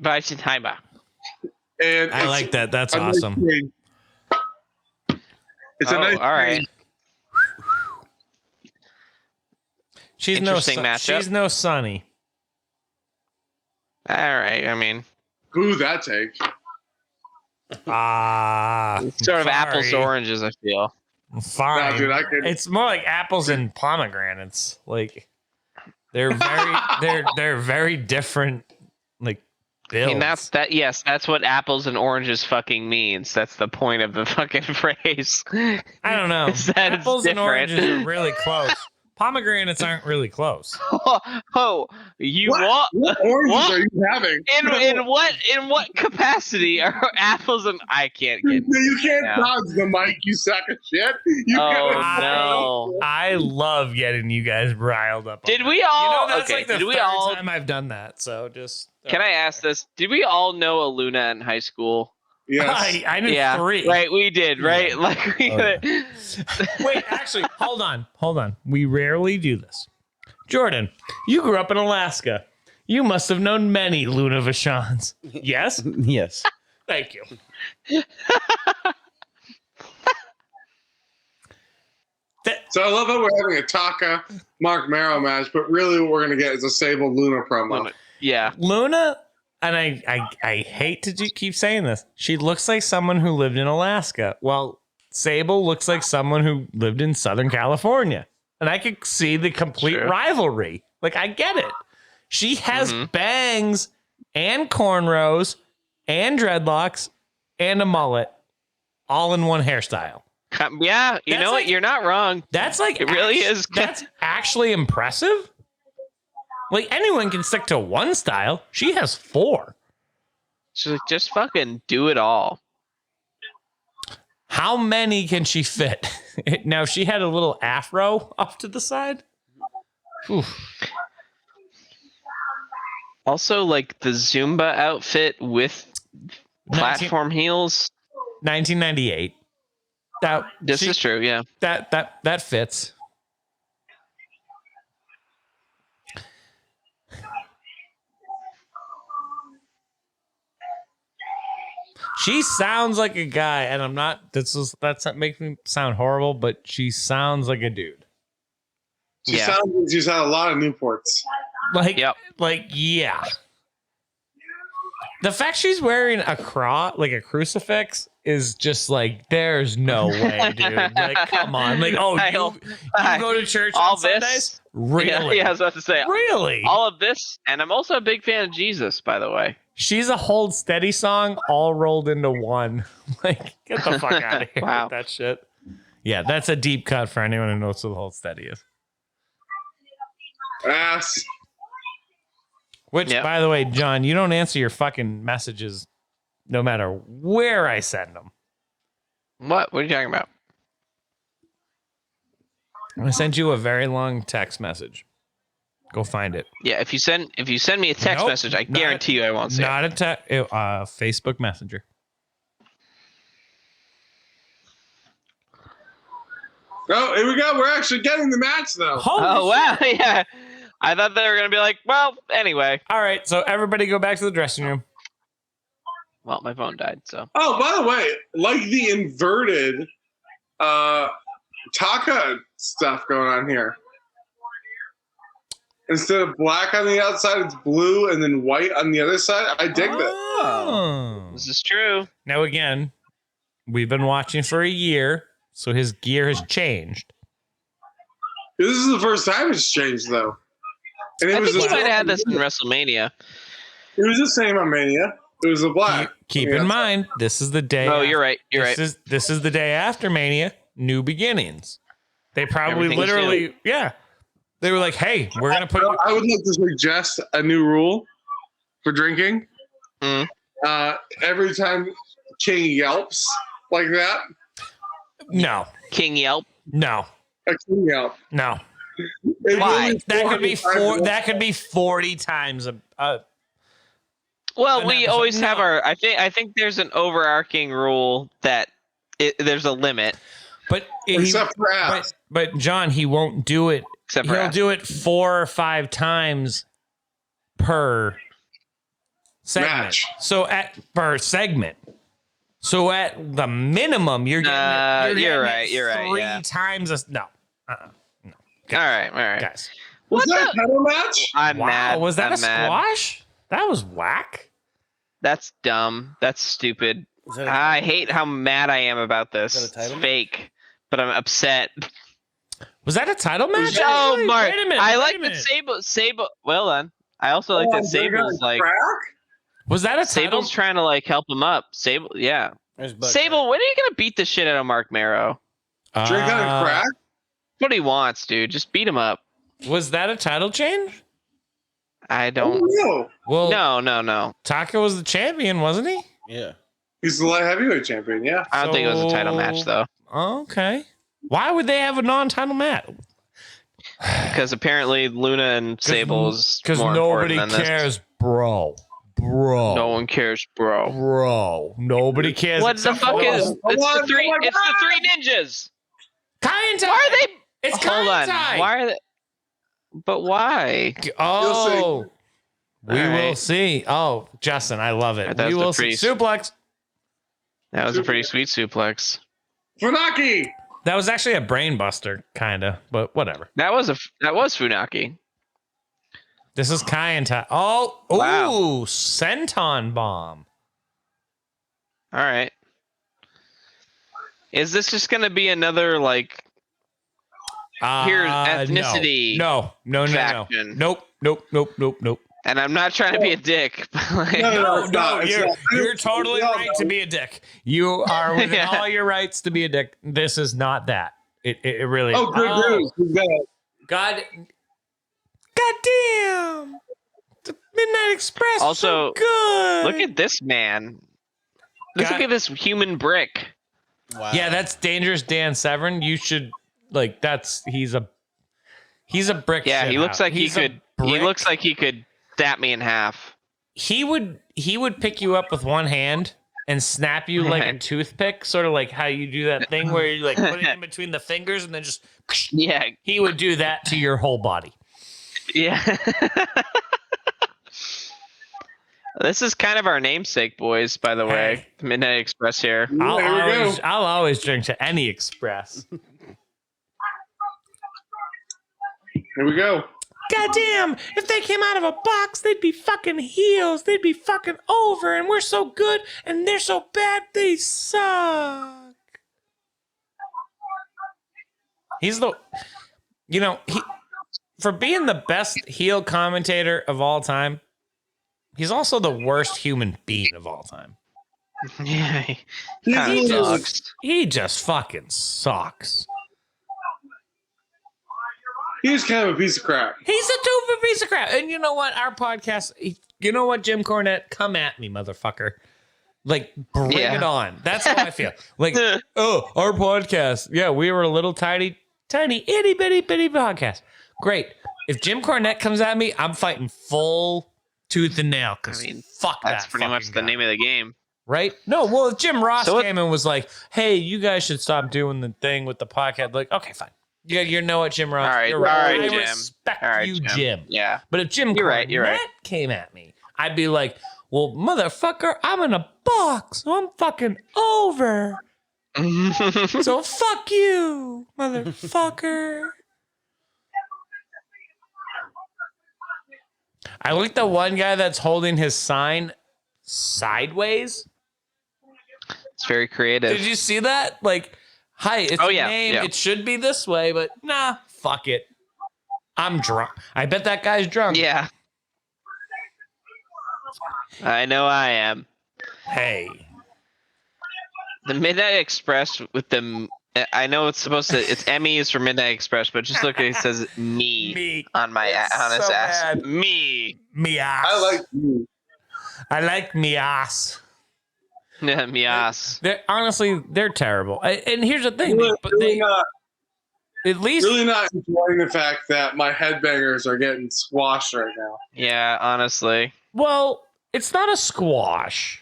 B: Weisenheimer.
C: and
A: I like that. That's
C: a nice
A: awesome.
C: grade. It's a nice.
B: All right.
C: grade.
A: She's
B: Interesting matchup.
A: She's no Sunny.
B: All right. I mean,
C: Who that take?
B: sort of apples to oranges, I feel.
A: Fine.
C: Nah, dude, I can.
A: It's more like apples and pomegranates. Like they're very different. Like
B: I
A: builds.
B: mean, that's what apples and oranges fucking means. That's the point of the fucking phrase.
A: I don't know.
B: Is that it's
A: Apples and
B: different.
A: oranges are really close. Pomegranates aren't really close.
B: Oh, you
C: What oranges
B: What?
C: are you having?
B: in what capacity are apples and I can't get.
C: You can't
B: Yeah.
C: dodge the mic, you sack of shit. You
B: Oh
C: gotta-
B: no!
A: I love getting you guys riled up. on
B: Did
A: that.
B: we all?
A: You know, that's
B: Okay.
A: like the
B: Did we
A: third
B: all?
A: time I've done that. So just
B: Can I ask this? Did we all know Aluna in high school?
C: Yes.
A: I knew
B: Yeah,
A: 3.
B: right. We did, right?
A: Yeah.
B: Like we.
A: Oh, Wait, actually, hold on. We rarely do this. Jordan, you grew up in Alaska. You must have known many Luna Vachons. Yes?
D: Yes.
A: Thank you.
C: So I love that we're having a Taka Mark Marrow match, but really what we're gonna get is a Sable Luna promo.
B: Yeah.
A: Luna, and I hate to keep saying this, she looks like someone who lived in Alaska. Well, Sable looks like someone who lived in Southern California. And I could see the complete
B: Sure.
A: rivalry. Like, I get it. She has bangs and cornrows and dreadlocks and a mullet all in one hairstyle.
B: Yeah, you
A: That's
B: know
A: like-
B: what? You're not wrong.
A: That's like
B: It really is.
A: That's actually impressive. Like anyone can stick to one style. She has 4.
B: She's like, just fucking do it all.
A: How many can she fit? Now, if she had a little afro off to the side. Oof.
B: Also, like the Zumba outfit with platform heels.
A: 1998.
B: This is true, yeah.
A: That fits. She sounds like a guy, and I'm not. That's that makes me sound horrible, but she sounds like a dude.
C: She sounds like she's had a lot of Newports.
A: Like,
B: Yep.
A: yeah. The fact she's wearing a cross, like a crucifix, is just like, there's no way, dude. Like, come on. Like, oh, you go to church
B: all
A: on Sundays?
B: this?
A: Really?
B: Yeah, I was about to say.
A: Really?
B: All of this, and I'm also a big fan of Jesus, by the way.
A: She's a Hold Steady song all rolled into one. Like, get the fuck out of here
B: Wow.
A: with that shit. Yeah, that's a deep cut for anyone who knows what the Hold Steady is.
C: Ass.
A: Which, by the way, John, you don't answer your fucking messages no matter where I send them.
B: What? What are you talking about?
A: I sent you a very long text message. Go find it.
B: Yeah, if you send me a text message, I guarantee you I won't see it.
A: Not a text. Facebook Messenger.
C: Oh, here we go. We're actually getting the match, though.
B: Oh, wow. Yeah. I thought they were going to be like, well, anyway.
A: All right, so everybody go back to the dressing room.
B: Well, my phone died, so.
C: Oh, by the way, like the inverted Taka stuff going on here. Instead of black on the outside, it's blue and then white on the other side. I dig that.
A: Oh.
B: This is true.
A: Now, again, we've been watching for a year, so his gear has changed.
C: This is the first time it's changed, though. And
B: I think he might have had this in WrestleMania.
C: It was the same on Mania. It was the black.
A: Keep in mind, this is the day.
B: Oh, you're right. You're right.
A: This is the day after Mania. New beginnings. They probably
B: Everything's
A: literally,
B: new.
A: yeah. They were like, "Hey, we're gonna put."
C: I would like to suggest a new rule for drinking. Every time King yelps like that,
A: No,
B: King Yelp.
A: no,
C: a King yelp.
A: no.
C: It
B: Why?
C: really
A: That could be
C: 400
A: That could be 40 times
B: Well,
A: an
B: we
A: episode.
B: always
A: No.
B: have our. I think there's an overarching rule that there's a limit.
A: But
C: Except for ass.
A: but John, he won't do it.
B: Except for
A: He'll
B: ass.
A: do it 4 or 5 times per segment.
C: Match.
A: So per segment. So at the minimum, you're getting
B: you're
A: getting
B: right,
A: 3
B: yeah.
A: times no.
B: All right.
A: Guys.
C: Was
B: What
C: that a title match?
B: I'm
A: Wow,
B: mad.
A: was that
B: I'm
A: a
B: mad.
A: squash? That was whack.
B: That's dumb. That's stupid.
D: Is that a-
B: I hate how mad I am about this.
D: Is that a title
B: It's
D: match?
B: fake, but I'm upset.
A: Was that a title match?
B: Oh,
A: actually?
B: Mark.
A: Wait a minute.
B: I
A: wait
B: like
A: a
B: that
A: minute.
B: Sable. Well done. I also like that
C: They're gonna
B: Sable's like
C: crack?
A: Was that a title?
B: Sable's trying to like help him up. Sable, yeah.
D: There's Buck,
B: Sable, when are you gonna beat the shit out of Mark Marrow?
C: Drink on crack?
B: That's what he wants, dude. Just beat him up.
A: Was that a title change?
B: I
C: Oh,
B: don't.
C: no.
A: Well,
B: No.
A: Taka was the champion, wasn't he?
D: Yeah.
C: He's the light heavyweight champion, yeah.
B: I don't think it was a title match though,
A: Okay. Why would they have a non-title match?
B: because apparently Luna and Sable's
A: Because
B: more
A: nobody
B: important than
A: cares, bro. Bro.
B: No one cares, bro.
A: Bro. Nobody cares.
B: What the
A: except
B: fuck
A: for-
B: is?
C: Hold
B: It's
C: on,
B: the three.
C: oh my
B: It's the three ninjas.
A: Kai and Tai.
B: Why are they?
A: It's
B: Hold
A: Kai
B: on.
A: and Tai.
B: Why are they? But why?
A: Oh. We
B: All
A: will
B: right.
A: see. Oh, Justin, I love it.
B: That
A: We
B: was the
A: will see.
B: priest.
A: Suplex.
B: That was a pretty sweet suplex.
C: Funaki!
A: That was actually a brain buster, kind of, but whatever.
B: That was Funaki.
A: This is Kai and Tai. Oh,
B: Wow.
A: ooh, Senton bomb.
B: All right. Is this just gonna be another like Here's ethnicity.
A: No.
B: faction.
A: Nope.
B: And I'm not trying to be a dick. But like,
C: No, it's not.
A: You're totally
C: We all
A: right
C: know.
A: to be a dick. You are within
B: Yeah.
A: all your rights to be a dick. This is not that. It really.
C: Oh, good news. We've got
A: God damn. The Midnight Express. is
B: Also,
A: so good.
B: look at this man. Look
A: God-
B: at this human brick.
D: Wow.
A: Yeah, that's Dangerous Dan Severn. You should he's a brick.
B: Yeah,
A: shit
B: he looks
A: house.
B: like
A: He's
B: he
A: a
B: could. He
A: brick.
B: looks like he could snap me in half.
A: He would pick you up with one hand and snap you like a
B: Right.
A: toothpick, sort of like how you do that thing where you like put it in between the fingers and then just.
B: Yeah,
A: He would do that to your whole body.
B: yeah. This is kind of our namesake, boys. By the way,
A: Hey.
B: the Midnight Express here.
A: I'll always drink to any express.
C: Here we go.
A: Goddamn! If they came out of a box, they'd be fucking heels. They'd be fucking over, and we're so good, and they're so bad, they suck. He's the, for being the best heel commentator of all time, he's also the worst human being of all time.
B: Yeah,
C: He's
B: kind
C: a
B: of
C: little-
B: sucks.
A: He just fucking sucks.
C: He's kind of a piece of crap.
A: He's a stupid piece of crap. And you know what? Our podcast, you know what, Jim Cornette? Come at me, motherfucker. Like, bring
B: Yeah.
A: it on. That's how I feel. Like, oh, our podcast. Yeah, we were a little tiny, itty bitty podcast. Great. If Jim Cornette comes at me, I'm fighting full tooth and nail. Because fuck
B: That's
A: that
B: pretty much
A: fucking
B: the
A: guy.
B: name of the game.
A: Right? No, well, if Jim Ross
B: So what-
A: came and was like, hey, you guys should stop doing the thing with the podcast. Like, okay, fine. You know what, Jim Ross?
B: All right,
A: You're right.
B: all right,
A: I
B: Jim.
A: respect
B: All right,
A: you,
B: Jim.
A: Jim.
B: Yeah.
A: But if Jim
B: You're
A: Cornette
B: right, you're right.
A: came at me, I'd be like, well, motherfucker, I'm in a box. So I'm fucking over. So fuck you, motherfucker. I like the one guy that's holding his sign sideways.
B: It's very creative.
A: Did you see that? Like, hi, it's
B: Oh,
A: a
B: yeah,
A: name.
B: yeah.
A: It should be this way, but nah, fuck it. I'm drunk. I bet that guy's drunk.
B: Yeah. I know I am.
A: Hey.
B: The Midnight Express with the. I know it's supposed to. It's Emmys for Midnight Express, but just look at it says me on my
A: It's
B: on his
A: so
B: ass.
A: bad.
B: Me.
A: Me ass. I like me ass.
B: Yeah, me ass.
A: They're terrible. And here's the thing. At least
C: Really not enjoying the fact that my headbangers are getting squashed right now.
B: Yeah, honestly.
A: well, it's not a squash.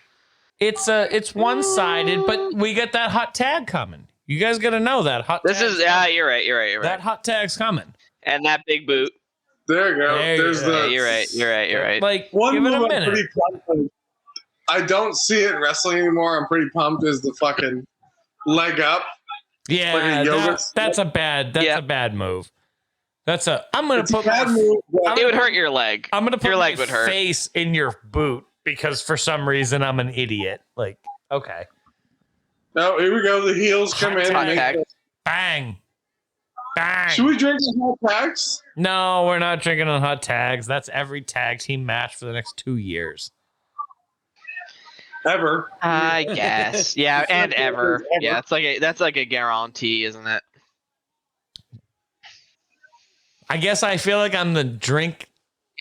A: It's one-sided, but we get that hot tag coming. You guys got to know that hot
B: This
A: tag's
B: is
A: coming.
B: you're right.
A: That hot tag's coming.
B: And that big boot.
C: There you go.
A: There you
C: There's
A: go.
C: the
B: Yeah, you're right.
A: Like,
C: one
A: give it
C: move
A: a
C: I'm
A: minute.
C: pretty pumped with. I don't see it in wrestling anymore. I'm pretty pumped is the fucking leg up.
A: Yeah,
C: like a yoga
A: that's a bad move. I'm gonna
C: It's a
A: put
C: bad
A: my,
C: move, but
B: It would hurt your leg.
A: I'm gonna put
B: Your
A: my
B: leg would hurt.
A: face in your boot because for some reason I'm an idiot. Like, okay,
C: no, here we go. The heels come in.
B: Hot
C: and
B: tag.
C: make
A: bang.
C: Should we drink the hot tags?
A: No, we're not drinking on hot tags. That's every tag team match for the next 2 years.
C: Ever.
B: I guess. Yeah,
C: It's
B: and
C: not
B: ever.
C: ever.
B: Yeah, that's like a guarantee, isn't it?
A: I guess I feel like I'm the drink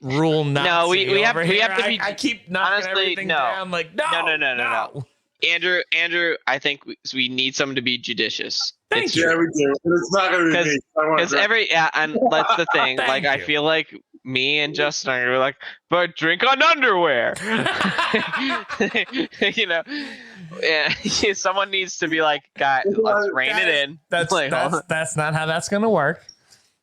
A: rule Nazi.
B: we have
A: over
B: to
A: here.
B: be-
A: I keep knocking
B: honestly,
A: everything
B: no.
A: down. Like, no.
B: Andrew, I think we need someone to be judicious.
A: Thank
C: Yeah, we do. But it's not going to be
B: Because-
C: me. I want to
B: And that's the thing.
A: Thank
B: Like, I
A: you.
B: feel like me and Justin are gonna be like, but drink on underwear. You know, yeah. Someone needs to be like, guys, let's rein it in.
A: That's
B: Like,
A: that's not how that's gonna work.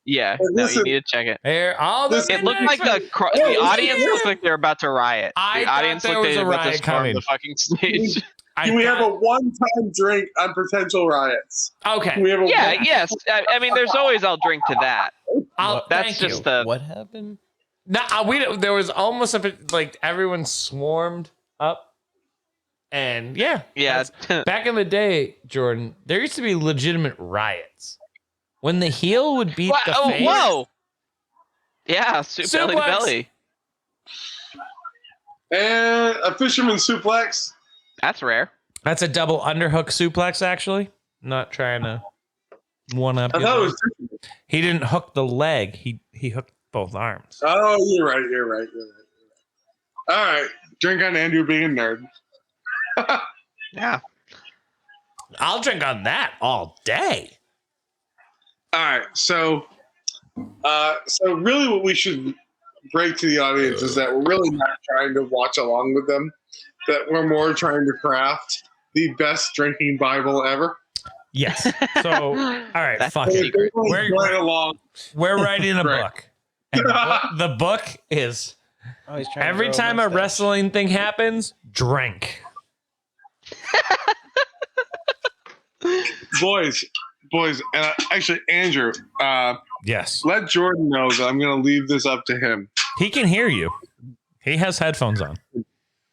B: yeah.
C: Hey,
B: No, you
C: listen.
B: need to check it.
A: Here, all the
B: It looked like
A: midnight-
B: the audience looked like they're about to riot.
A: I
B: The
A: thought
B: audience
A: there
B: looked
A: was
B: like
A: a
B: they're about to
A: riot
B: storm
A: coming.
B: the fucking stage.
A: I
C: Can we have a
A: thought-
C: one-time drink on potential riots?
A: okay.
C: Can we have a
B: Yeah,
C: one-
B: yes. I mean, there's always I'll drink to that.
A: I'll,
B: That's
A: thank
B: just
A: you.
B: the
D: What happened?
A: No, there was almost a bit like everyone swarmed up, and yeah.
B: yeah.
A: Back in the day, Jordan, there used to be legitimate riots When the heel would beat the
B: Oh,
A: face.
B: whoa! Yeah, belly to
A: Suplex.
B: belly.
C: And a fisherman suplex.
B: That's rare.
A: That's a double underhook suplex, actually. Not trying to one up.
C: I thought it was.
A: He didn't hook the leg. He hooked both arms.
C: Oh, you're right. You're right. All right. Drink on Andrew being a nerd.
B: Yeah.
A: I'll drink on that all day.
C: All right. So really what we should break to the audience is that we're really not trying to watch along with them. That we're more trying to craft the best drinking Bible ever.
A: Yes. So, all right,
B: That's
A: fuck
B: the
A: it.
B: secret.
C: We're along.
A: We're writing a
C: Right.
A: book. And the book is
D: Oh, he's trying to
A: every
D: grow
A: time a
D: mustache.
A: wrestling thing happens, drink.
C: boys, and actually, Andrew,
A: Yes.
C: let Jordan know that I'm going to leave this up to him.
A: He can hear you. He has headphones on.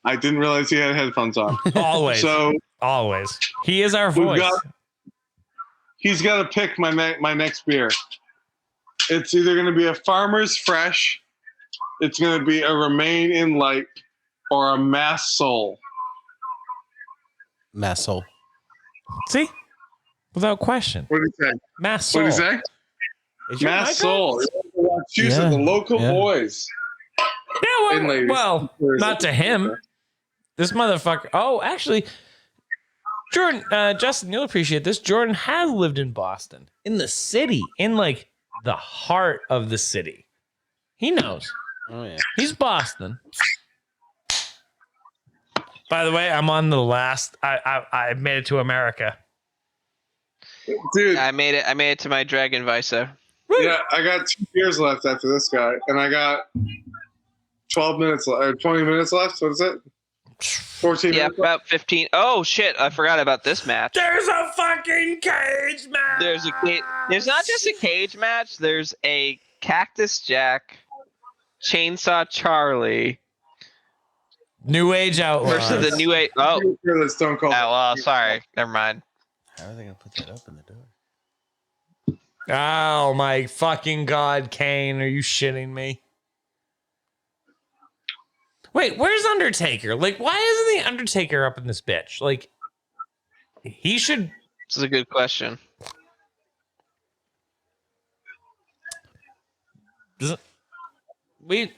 C: I didn't realize he had headphones on.
A: Always.
C: So
A: Always. He is our
C: We've
A: voice.
C: he's got to pick my next beer. It's either going to be a Farmer's Fresh, it's going to be a Remain in Light, or a Mass Soul.
D: Mass soul.
A: See? Without question.
C: What did he say?
A: Mass soul.
C: What did he say?
A: Is your
C: Mass
A: mic
C: Soul.
A: on?
C: Choose
D: Yeah,
C: the local
D: yeah.
C: boys.
A: Yeah,
C: And ladies.
A: well, not to him. This motherfucker. Oh, actually, Jordan, Justin, you'll appreciate this. Jordan has lived in Boston, in the city, in like the heart of the city. He knows.
D: Oh yeah.
A: He's Boston. By the way, I'm on the last. I made it to America.
C: Dude,
B: I made it to my Dragon Visa.
C: yeah, I got 2 beers left after this guy, and I got 12 minutes or 20 minutes left. What is it? 14
B: Yeah,
C: minutes left?
B: about 15. Oh shit! I forgot about this match.
A: There's a fucking cage match.
B: There's not just a cage match. There's a Cactus Jack, Chainsaw Charlie
A: New Age Outlaws
B: versus the New Age. Oh,
C: For the Stone Cold.
B: well, sorry. Never mind.
D: How are they gonna put that up in the door?
A: Oh my fucking god, Kane! Are you shitting me? Wait, where's Undertaker? Like, why isn't the Undertaker up in this bitch? Like, he should.
B: This is a good question.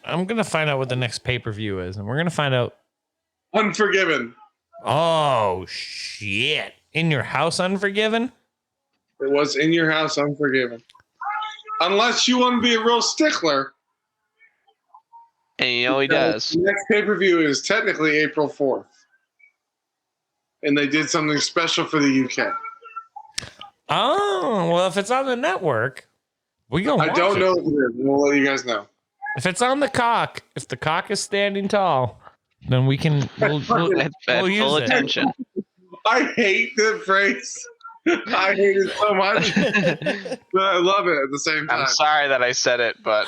A: I'm gonna find out what the next pay per view is, and we're gonna find out.
C: Unforgiven.
A: Oh shit! In your house, Unforgiven.
C: It was In Your House, Unforgiven. Unless you want to be a real stickler.
B: And you know he does.
C: The next pay-per-view is technically April 4th. And they did something special for the UK.
A: Oh well, if it's on the network, we gonna.
C: I
A: watch
C: don't
A: it.
C: know what it is. We'll let you guys know.
A: If it's on the cock, if the cock is standing tall, then we can. We'll
B: At full
A: use it.
B: attention.
C: I hate the phrase. I hate it so much. But I love it at the same time.
B: I'm sorry that I said it, but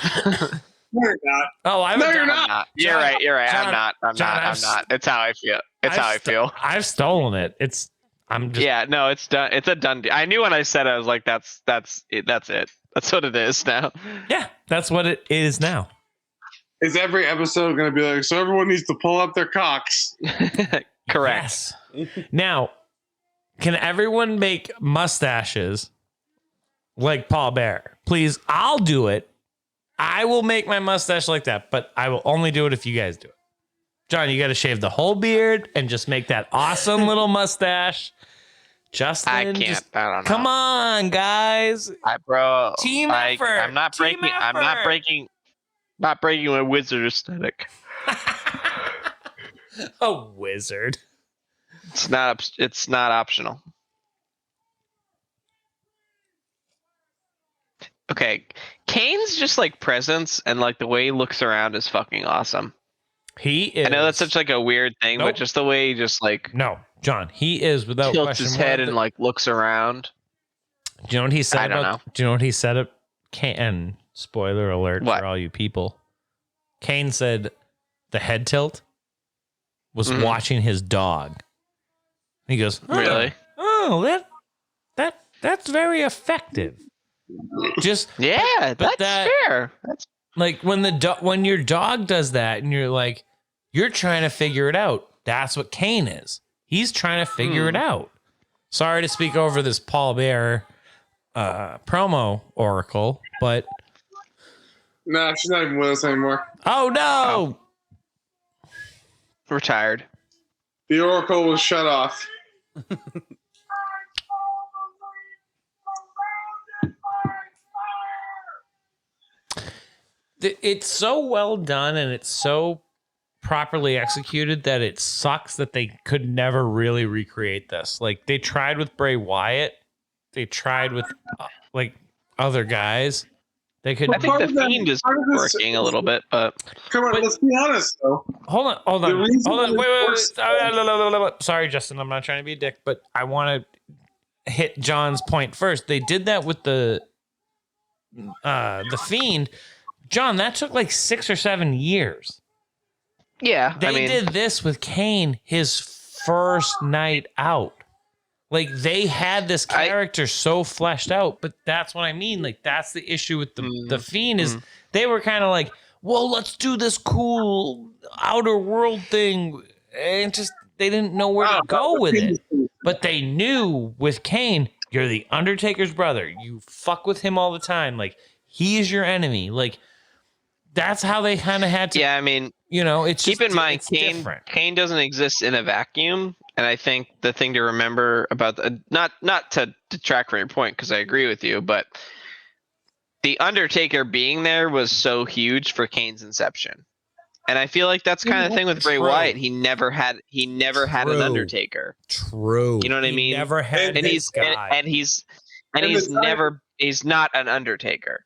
C: No, you're not.
A: Oh, I
C: No,
A: haven't
C: you're
A: done-
B: I'm not. You're
A: John-
B: right. You're right.
A: John-
B: I'm not. I'm
A: John,
B: not. I'm not. It's how I feel. It's how I feel.
A: I've stolen it. I'm just.
B: Yeah. No. It's done. It's a done deal. I knew when I said it, I was like, that's it. That's it. That's what it is now.
A: Yeah, that's what it is now.
C: Is every episode going to be like, so everyone needs to pull up their cocks?
B: Correct.
A: Yes. Now, can everyone make mustaches like Paul Bear? Please, I'll do it. I will make my mustache like that, but I will only do it if you guys do it. John, you got to shave the whole beard and just make that awesome little mustache. Justin,
B: I can't.
A: just-
B: I don't know.
A: come on, guys.
B: Bro.
A: Team effort.
B: I'm not
A: Team
B: breaking. I'm not
A: effort.
B: breaking. Not breaking my wizard aesthetic.
A: A wizard.
B: It's not. It's not optional. Okay, Kane's just like presence and like the way he looks around is fucking awesome.
A: He is.
B: I know that's such like a weird thing,
A: Nope.
B: but just the way he just like
A: No, John, he is without
B: tilts
A: question.
B: his
A: one
B: head
A: of
B: and
A: the-
B: like looks around.
A: Do you know what he said
B: I don't
A: about? Do you know what he said? And spoiler alert
B: What?
A: for all you people. Kane said the head tilt was
B: Mhm.
A: watching his dog. He goes, "Oh,
B: Really?
A: Oh, that's very effective." Just
B: Yeah,
A: but
B: that's fair. That's
A: like when your dog does that and you're like, you're trying to figure it out. That's what Kane is. He's trying to figure it out. Sorry to speak over this Paul Bear promo oracle, but
C: Nah, she's not even with us anymore.
A: oh no.
B: retired.
C: The Oracle was shut off.
A: It's so well done and it's so properly executed that it sucks that they could never really recreate this. Like they tried with Bray Wyatt, they tried with like other guys. They could.
B: I think the Fiend is working a little bit, but
C: come on, let's be honest though.
A: Hold on. Wait. Sorry, Justin, I'm not trying to be a dick, but I want to hit John's point first. They did that with the Fiend. John, that took like 6 or 7 years.
B: yeah,
A: They did this with Kane his first night out. Like they had this character so fleshed out, but that's what I mean. Like that's the issue with the Fiend is they were kind of like, well, let's do this cool outer world thing, and just they didn't know where to go with it. But they knew with Kane, you're the Undertaker's brother. You fuck with him all the time. Like he's your enemy. Like that's how they kind of had to.
B: Yeah, I mean,
A: you know, it's
B: keep
A: just,
B: in mind,
A: it's
B: Kane
A: different.
B: Kane doesn't exist in a vacuum, and I think the thing to remember about not to detract from your point because I agree with you, but the Undertaker being there was so huge for Kane's inception, and I feel like that's kind of the thing with Bray Wyatt. He never had an Undertaker.
A: True.
B: You know what I mean?
A: Never had.
B: And he's not an Undertaker.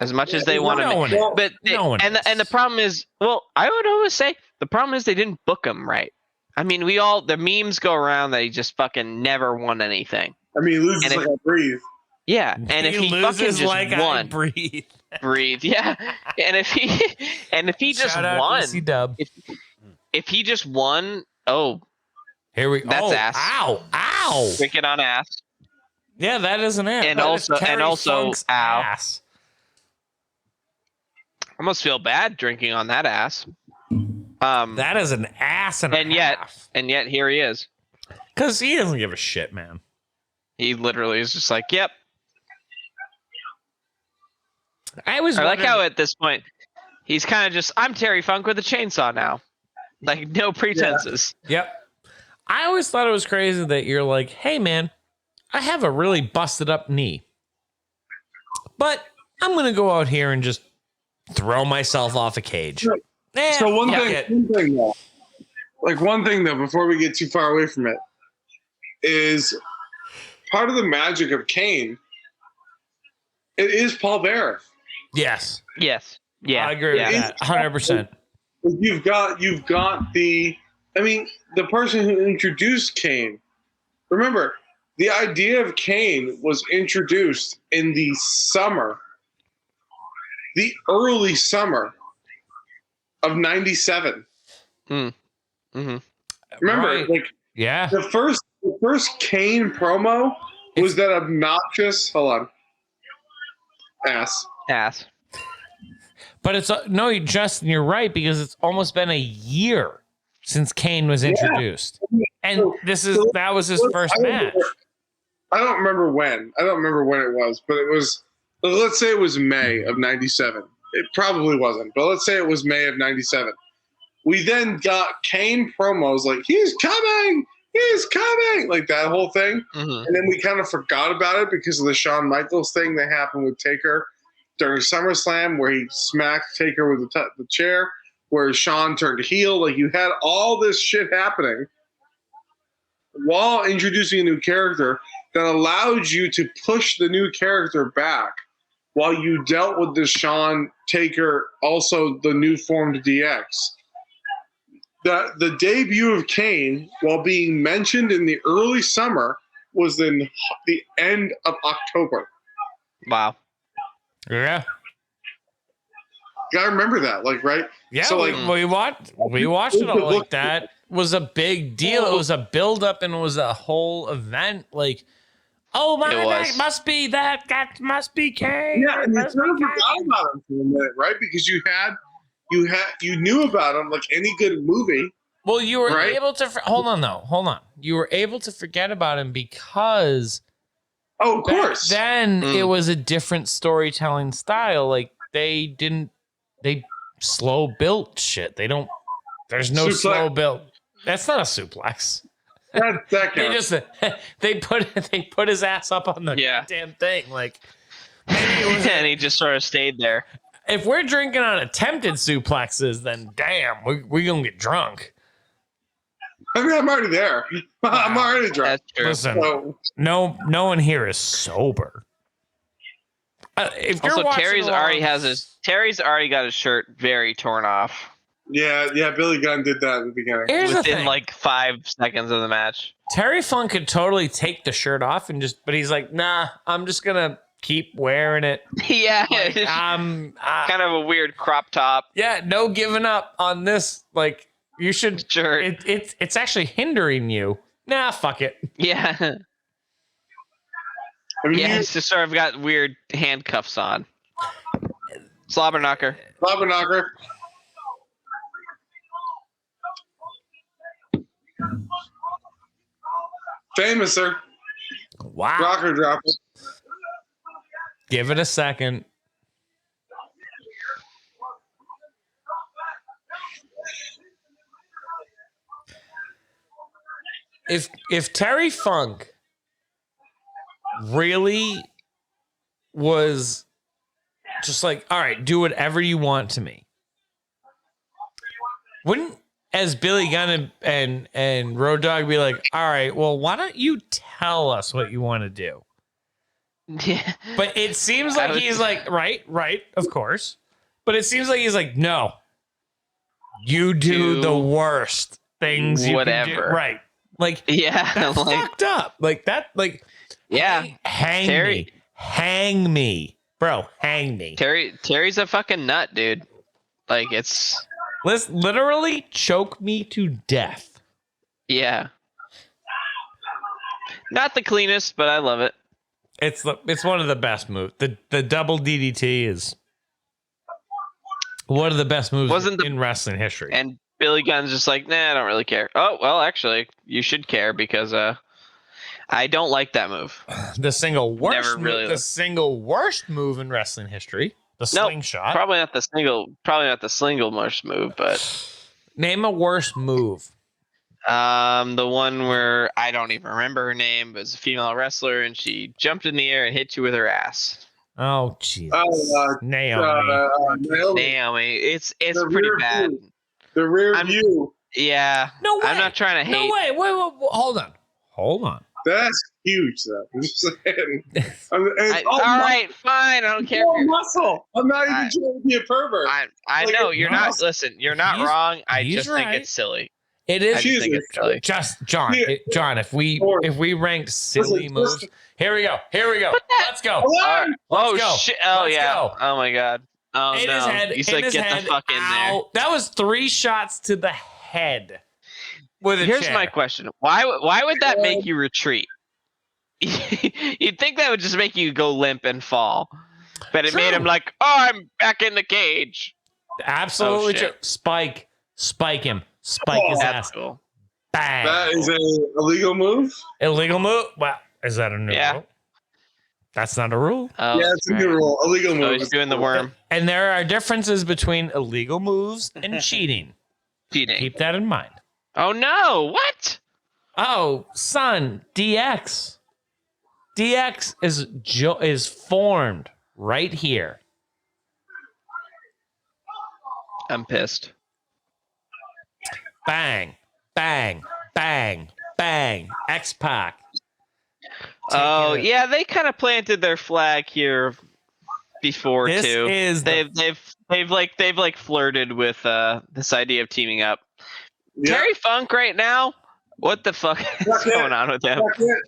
B: As much as they want to, but the problem is, well, I would always say the problem is they didn't book him right. I mean, the memes go around that he just fucking never won anything.
C: I mean, he loses like I breathe.
B: Yeah, and if he fucking just
A: like
B: won,
A: I breathe,
B: yeah, and if he just won, if he just won, oh,
A: here we go.
B: That's ass.
A: Ow!
B: Drinking on ass.
A: Yeah, that is an ass.
B: And also, ow.
A: Ass.
B: I almost feel bad drinking on that ass.
A: That is an ass and a half.
B: And yet here he is.
A: Because he doesn't give a shit, man.
B: He literally is just like, yep.
A: I
B: like how at this point he's kind of just, I'm Terry Funk with a chainsaw now. Like no pretenses.
A: Yeah. Yep. I always thought it was crazy that you're like, hey man, I have a really busted up knee, but I'm going to go out here and just throw myself off a cage.
C: So one thing though, before we get too far away from it, is part of the magic of Kane. It is Paul Bearer.
A: Yes.
B: Yeah.
A: I agree with that. 100%.
C: You've got the person who introduced Kane. Remember, the idea of Kane was introduced in the early summer of '97.
B: Mm-hmm.
C: Remember, the first Kane promo was that obnoxious. Hold on, ass.
A: But it's no, Justin, you're right because it's almost been a year since Kane was introduced, and that was his first match.
C: I don't remember when. I don't remember when it was, but it was. Let's say it was May of '97. It probably wasn't, but let's say it was May of '97. We then got Kane promos like he's coming, like that whole thing, and then we kind of forgot about it because of the Shawn Michaels thing that happened with Taker during SummerSlam, where he smacked Taker with the chair, where Shawn turned heel. Like you had all this shit happening while introducing a new character that allowed you to push the new character back while you dealt with the Shawn Taker, also the new formed DX. The debut of Kane, while being mentioned in the early summer, was in the end of October.
B: Wow.
A: Yeah.
C: You gotta remember that, right?
A: Yeah,
C: so,
A: we watched it all like that. Was a big deal. It was a build up and it was a whole event. Like, Oh my,
B: It was.
A: that must be Kane.
C: Yeah, and you kind of forgot about him for a minute, right? Because you knew about him like any good movie.
F: Well, you were
C: Right.
F: able to hold on. You were able to forget about him because
C: Oh, of
F: back
C: course.
F: then it was a different storytelling style. Like they slow built shit. There's no
C: Suplex.
F: slow built. That's not a suplex.
C: That
F: They
C: counts.
F: just they put his ass up on the
B: Yeah.
F: damn thing. Like maybe it was
B: And he just sort of stayed there.
F: if we're drinking on attempted suplexes, then damn, we gonna get drunk.
C: I mean, I'm already there. I'm already drunk.
B: That's true.
F: Listen,
C: So,
F: no one here is sober. If you're
B: Also,
F: watching
B: Terry's already got his shirt very torn off
C: yeah, Billy Gunn did that in the beginning.
F: Here's the
B: within
F: thing.
B: like 5 seconds of the match.
F: Terry Funk could totally take the shirt off but he's like, nah, I'm just gonna keep wearing it.
B: Yeah,
F: Like,
B: it's
F: kind
B: kind of a weird crop top
F: yeah, no giving up on this. Like you should.
B: shirt.
F: It's actually hindering you. Nah, fuck it.
B: Yeah,
C: I mean,
B: yeah, it's just sort of got weird handcuffs on. Slobber knocker.
C: Slobber knocker. Famouser.
F: Wow.
C: Rocker dropper.
F: Give it a second. If Terry Funk really was just like, all right, do whatever you want to me, wouldn't as Billy Gunn and Road Dogg be like, all right, well, why don't you tell us what you want to do?
B: Yeah.
F: But it seems like he's like, right, of course. But it seems like he's like, no, you do the worst things you can do.
B: Whatever.
F: Right. Like,
B: Yeah,
F: that's
B: like
F: fucked up. Like that, like,
B: yeah.
F: hang me, bro, hang me.
B: Terry's a fucking nut, dude. Like it's
F: Let's literally choke me to death.
B: yeah. Not the cleanest, but I love it.
F: It's one of the best moves. The double DDT is one of the best moves in wrestling history.
B: And Billy Gunn's just like, nah, I don't really care. Oh, well, actually, you should care because I don't like that move.
F: The single worst
B: Never really
F: move, the single worst move in wrestling history, the slingshot.
B: Probably not the single worst move, but
F: Name a worse move.
B: the one where I don't even remember her name, but it's a female wrestler and she jumped in the air and hit you with her ass.
F: Oh Jesus.
C: Naomi.
B: Naomi, it's
C: The
B: pretty
C: rear
B: bad.
C: view. The rear view.
B: Yeah.
F: No way.
B: I'm not trying to hate.
F: No way. Wait. Hold on.
C: That's huge, though. I'm just saying.
B: All right, fine. I don't care.
C: More muscle. I'm not even
B: I-
C: trying to be a pervert.
B: I
C: Like,
B: know you're
F: no.
B: not. Listen, you're not
F: He's-
B: wrong. I
F: he's
B: just think
F: right.
B: it's silly.
F: It
B: I
F: is
B: just think it's silly.
F: just John.
C: Yeah.
F: John, if we ranked silly
C: Listen,
F: moves, here we go. Let's go.
C: Hold
B: All
C: on.
B: right. Oh
F: go.
B: shit! Oh
F: Let's
B: yeah!
F: go.
B: Oh my god! Oh
F: In
B: no!
F: his head.
B: You
F: in
B: said
F: his
B: get
F: head,
B: the fuck in there.
F: ow. That was 3 shots to the head. With a
B: Here's
F: chair.
B: my question: Why would that make you retreat? You'd think that would just make you go limp and fall, but it made
F: True.
B: him like, oh, I'm back in the cage.
F: Absolutely
B: Oh,
F: true.
B: shit.
F: Spike him. Spike his
B: That's
F: ass.
B: cool.
F: Bang.
C: That is an illegal move.
F: Illegal move? Well, is that a new
B: Yeah.
F: rule? That's not a rule.
B: Oh,
C: Yeah, it's a new rule. Illegal
B: So
C: move.
B: he's doing the worm
F: And there are differences between illegal moves and cheating.
B: cheating.
F: Keep that in mind.
B: Oh no! What?
F: Oh, son, DX. DX is formed right here.
B: I'm pissed.
F: Bang, bang, bang, bang. X-Pac.
B: Oh
F: Take it.
B: yeah, they kind of planted their flag here before
F: This
B: too.
F: is
B: they've flirted with this idea of teaming up.
C: Yeah.
B: Terry Funk right now. What the fuck is
C: That's it.
B: going on with him?
C: That's it.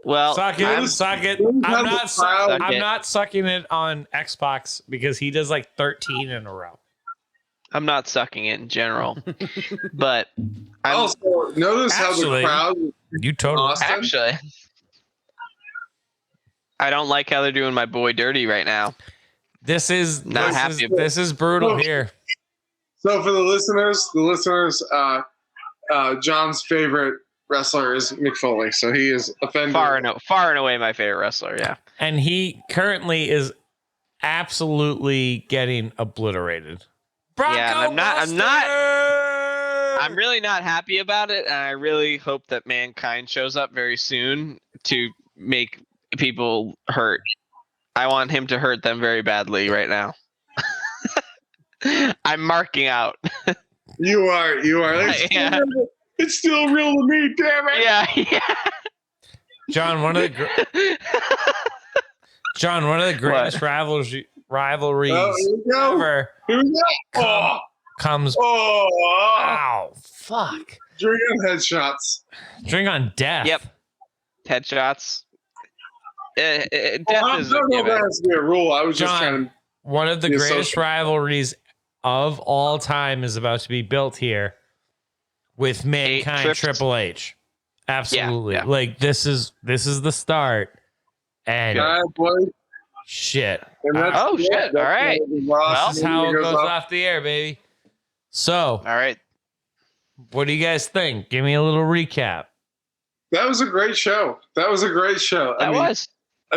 B: Well,
F: Suck it.
B: I'm-
F: Suck it.
C: Suck
F: I'm
B: it.
F: not sucking it on Xbox because he does like 13 in a row.
B: I'm not sucking it in general, but I'm
C: Also, notice how the
A: Actually,
C: crowd
A: You totally.
C: Austin.
B: actually. I don't like how they're doing my boy dirty right now.
A: This is
B: Not happy.
A: This is brutal here.
C: So for the listeners, John's favorite wrestler is Mick Foley. So he is offended.
B: Far and away my favorite wrestler. Yeah.
A: And he currently is absolutely getting obliterated.
B: Yeah, and I'm not.
A: Buster!
B: I'm really not happy about it, and I really hope that Mankind shows up very soon to make people hurt. I want him to hurt them very badly right now. I'm marking out.
C: You are.
B: Yeah.
C: It's still real to me, damn it.
B: Yeah.
A: John, one of the greatest rivalries
C: Oh, here we go.
A: ever
C: Here we go.
A: comes.
C: Oh.
A: Ow, fuck!
C: Drink on headshots.
A: Drink on death.
B: Yep. Headshots. Death
C: I
B: is
C: don't
B: a
C: know if that
B: given.
C: has to be a rule. I was just
A: John,
C: trying to.
A: one of the
C: be
A: greatest
C: social.
A: rivalries of all time is about to be built here with Mankind
B: trips.
A: Triple H. Absolutely.
B: Yeah.
A: Like this is the start. And
C: All right, boy.
A: shit.
C: And that's
B: Oh, shit.
C: That's
B: All right.
C: Ross
A: This is how it
C: goes
A: goes
C: off.
A: off the air, baby. So,
B: All right.
A: what do you guys think? Give me a little recap.
C: That was a great show. I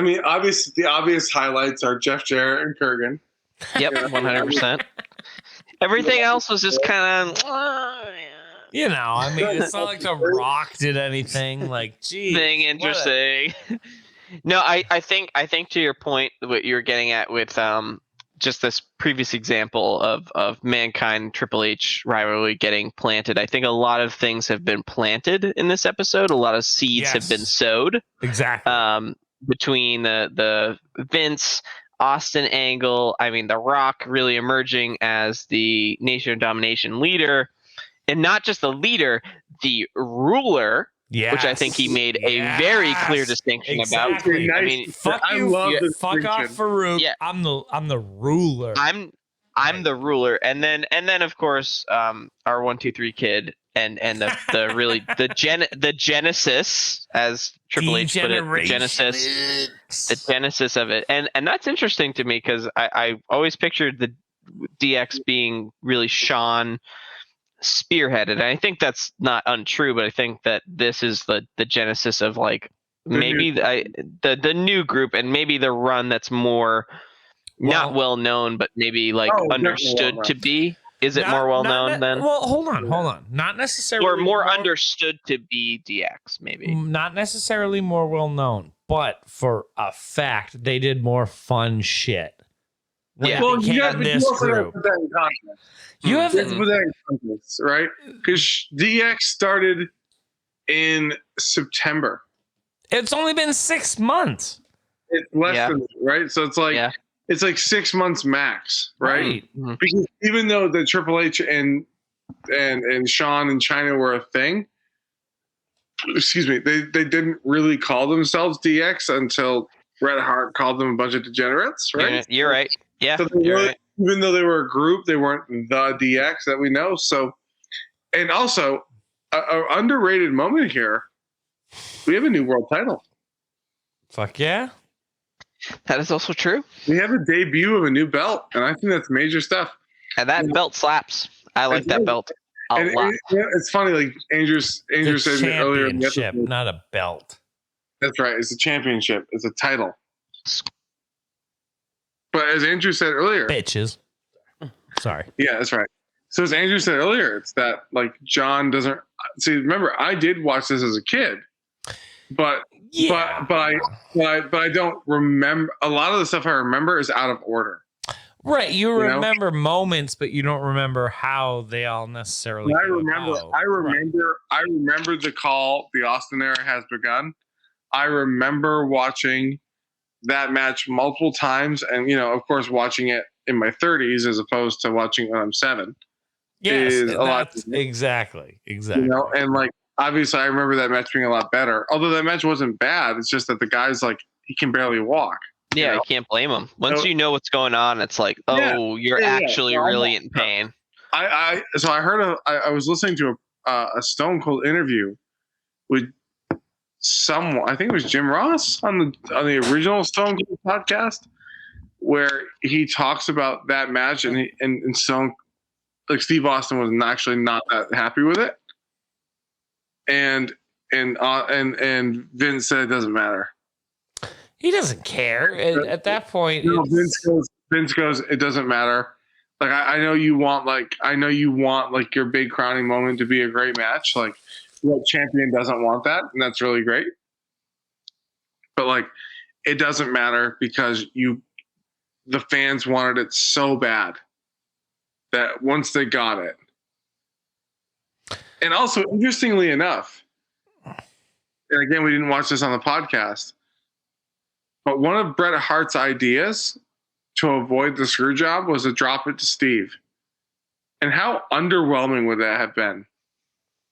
C: mean, obviously, the obvious highlights are Jeff Jarrett and Kurgan.
B: Yep. 100%. Everything else was just kind of
A: You know, I mean, it's not like The Rock did anything. Like, geez.
B: thing interesting. No, I think to your point, what you're getting at with just this previous example of Mankind Triple H rivalry getting planted. I think a lot of things have been planted in this episode. A lot of seeds have been sowed.
A: Exactly.
B: Between the Vince Austin angle. I mean, The Rock really emerging as the Nation of Domination leader, and not just the leader, the ruler.
A: Yeah.
B: Which I think he made a very clear distinction about.
A: Exactly.
B: I mean,
A: Fuck
C: I
A: you.
C: love the
A: Fuck off,
C: distinction.
A: Farouk.
B: Yeah.
A: I'm the ruler.
B: I'm the ruler, and then of course our 1-2-3 kid and the really the genesis, as Triple H put it, the genesis of it, and that's interesting to me because I always pictured the DX being really Shawn spearheaded, and I think that's not untrue, but I think that this is the genesis of like maybe the new group and maybe the run that's more not well known, but maybe like understood to be. Is it more well known then?
A: Well, hold on. Not necessarily.
B: Or more understood to be DX, maybe.
A: Not necessarily more well known, but for a fact, they did more fun shit.
B: Yeah.
C: Well, you
A: Became
C: have
A: this
C: to put
A: group.
C: that in context.
A: You have
C: You have to put that in context, right? Because DX started in September.
A: It's only been 6 months.
C: It's less than right, so it's like it's like 6 months max, right? Because even though the Triple H and Shawn and China were a thing, excuse me, they didn't really call themselves DX until Bret Hart called them a bunch of degenerates, right?
B: You're right. Yeah,
C: So even though they were a group, they weren't the DX that we know. So, and also, an underrated moment here, we have a new world title.
A: Fuck yeah.
B: That is also true.
C: We have a debut of a new belt, and I think that's major stuff.
B: And that belt slaps. I like that belt a lot.
C: It's funny, like Andrew said earlier in the
A: Championship,
C: episode.
A: not a belt.
C: That's right. It's a championship. It's a title. But as Andrew said earlier,
A: Bitches. Sorry.
C: yeah, that's right. So as Andrew said earlier, it's that like John doesn't see. Remember, I did watch this as a kid, but I don't remember a lot of the stuff I remember is out of order.
A: Right. You remember moments, but you don't remember how they all necessarily.
C: I remember the call. The Austin era has begun. I remember watching that match multiple times, and of course, watching it in my 30s as opposed to watching it when I'm 7.
A: Yes,
C: is a lot.
A: Exactly.
C: And like obviously, I remember that match being a lot better. Although that match wasn't bad, it's just that the guy's like he can barely walk.
B: Yeah, I can't blame him. Once you know what's going on, it's like, you're actually really in pain.
C: So I heard I was listening to a Stone Cold interview with someone. I think it was Jim Ross on the original Stone Cold podcast, where he talks about that match, and Stone, like Steve Austin was actually not that happy with it, and Vince said it doesn't matter.
F: He doesn't care at that point.
C: No, Vince goes, it doesn't matter. Like I know you want like your big crowning moment to be a great match. Like what champion doesn't want that? And that's really great. But like it doesn't matter because the fans wanted it so bad that once they got it. And also, interestingly enough, and again, we didn't watch this on the podcast, but one of Bret Hart's ideas to avoid the screw job was to drop it to Steve. And how underwhelming would that have been?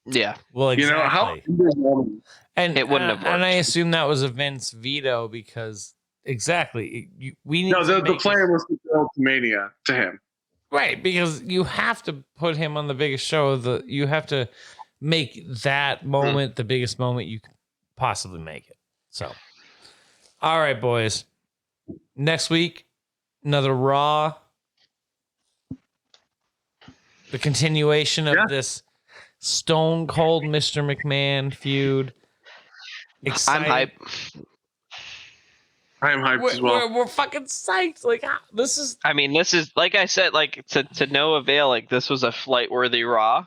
B: Yeah.
F: Well, exactly.
C: You know, how underwhelming.
F: And
B: it wouldn't have worked.
F: And I assume that was a Vince veto because exactly we need.
C: No, the plan was to go to Mania to him.
F: Right, because you have to put him on the biggest show. You have to make that moment the biggest moment you can possibly make it. So, all right, boys. Next week, another Raw. The continuation of this Stone Cold Mr. McMahon feud. Excited.
B: I'm hype.
C: I'm hyped as well.
F: We're fucking psyched. Like this is.
B: I mean, this is like I said, like to no avail. Like this was a flight-worthy Raw.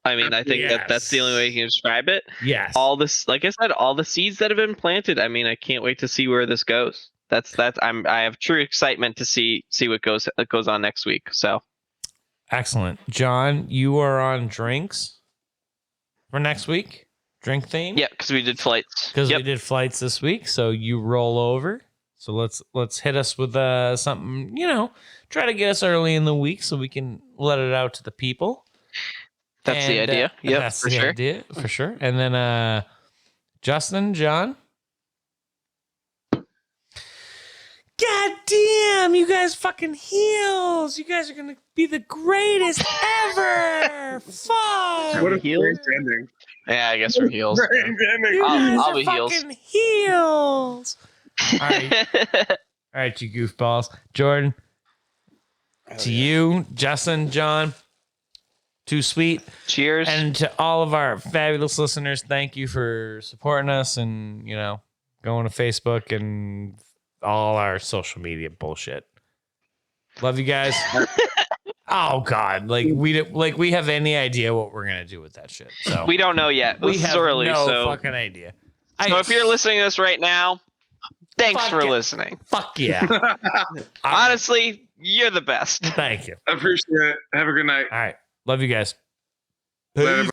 B: I mean, I think that's the only way you can describe it.
F: Yes.
B: All this, like I said, all the seeds that have been planted. I mean, I can't wait to see where this goes. I have true excitement to see what goes on next week. So.
F: Excellent. John, you are on drinks for next week? Drink theme?
B: Yeah, because we did flights.
F: We did flights this week, so you roll over. So let's hit us with something, try to get us early in the week so we can let it out to the people.
B: That's the idea. Yeah,
F: that's for sure. Idea, for sure. And then Justin, John. God damn, you guys fucking heels. You guys are going to be the greatest ever. Fuck.
C: What a great ending.
B: Yeah, I guess we're heels.
C: Great ending.
B: I'll be heels.
F: Fucking heels. All right. All right, you goofballs. Jordan, to you, Justin, John, too sweet.
B: Cheers.
F: And to all of our fabulous listeners, thank you for supporting us and, going to Facebook and all our social media bullshit. Love you guys. Oh God, we have any idea what we're gonna do with that shit? So
B: we don't know yet.
F: We
B: This
F: have
B: is early,
F: no
B: so
F: fucking idea.
B: So if you're listening to this right now, thanks for listening.
F: Fuck yeah.
B: Honestly, you're the best.
F: Thank you.
C: I appreciate it. Have a good night.
F: All right, love you guys.
C: Later.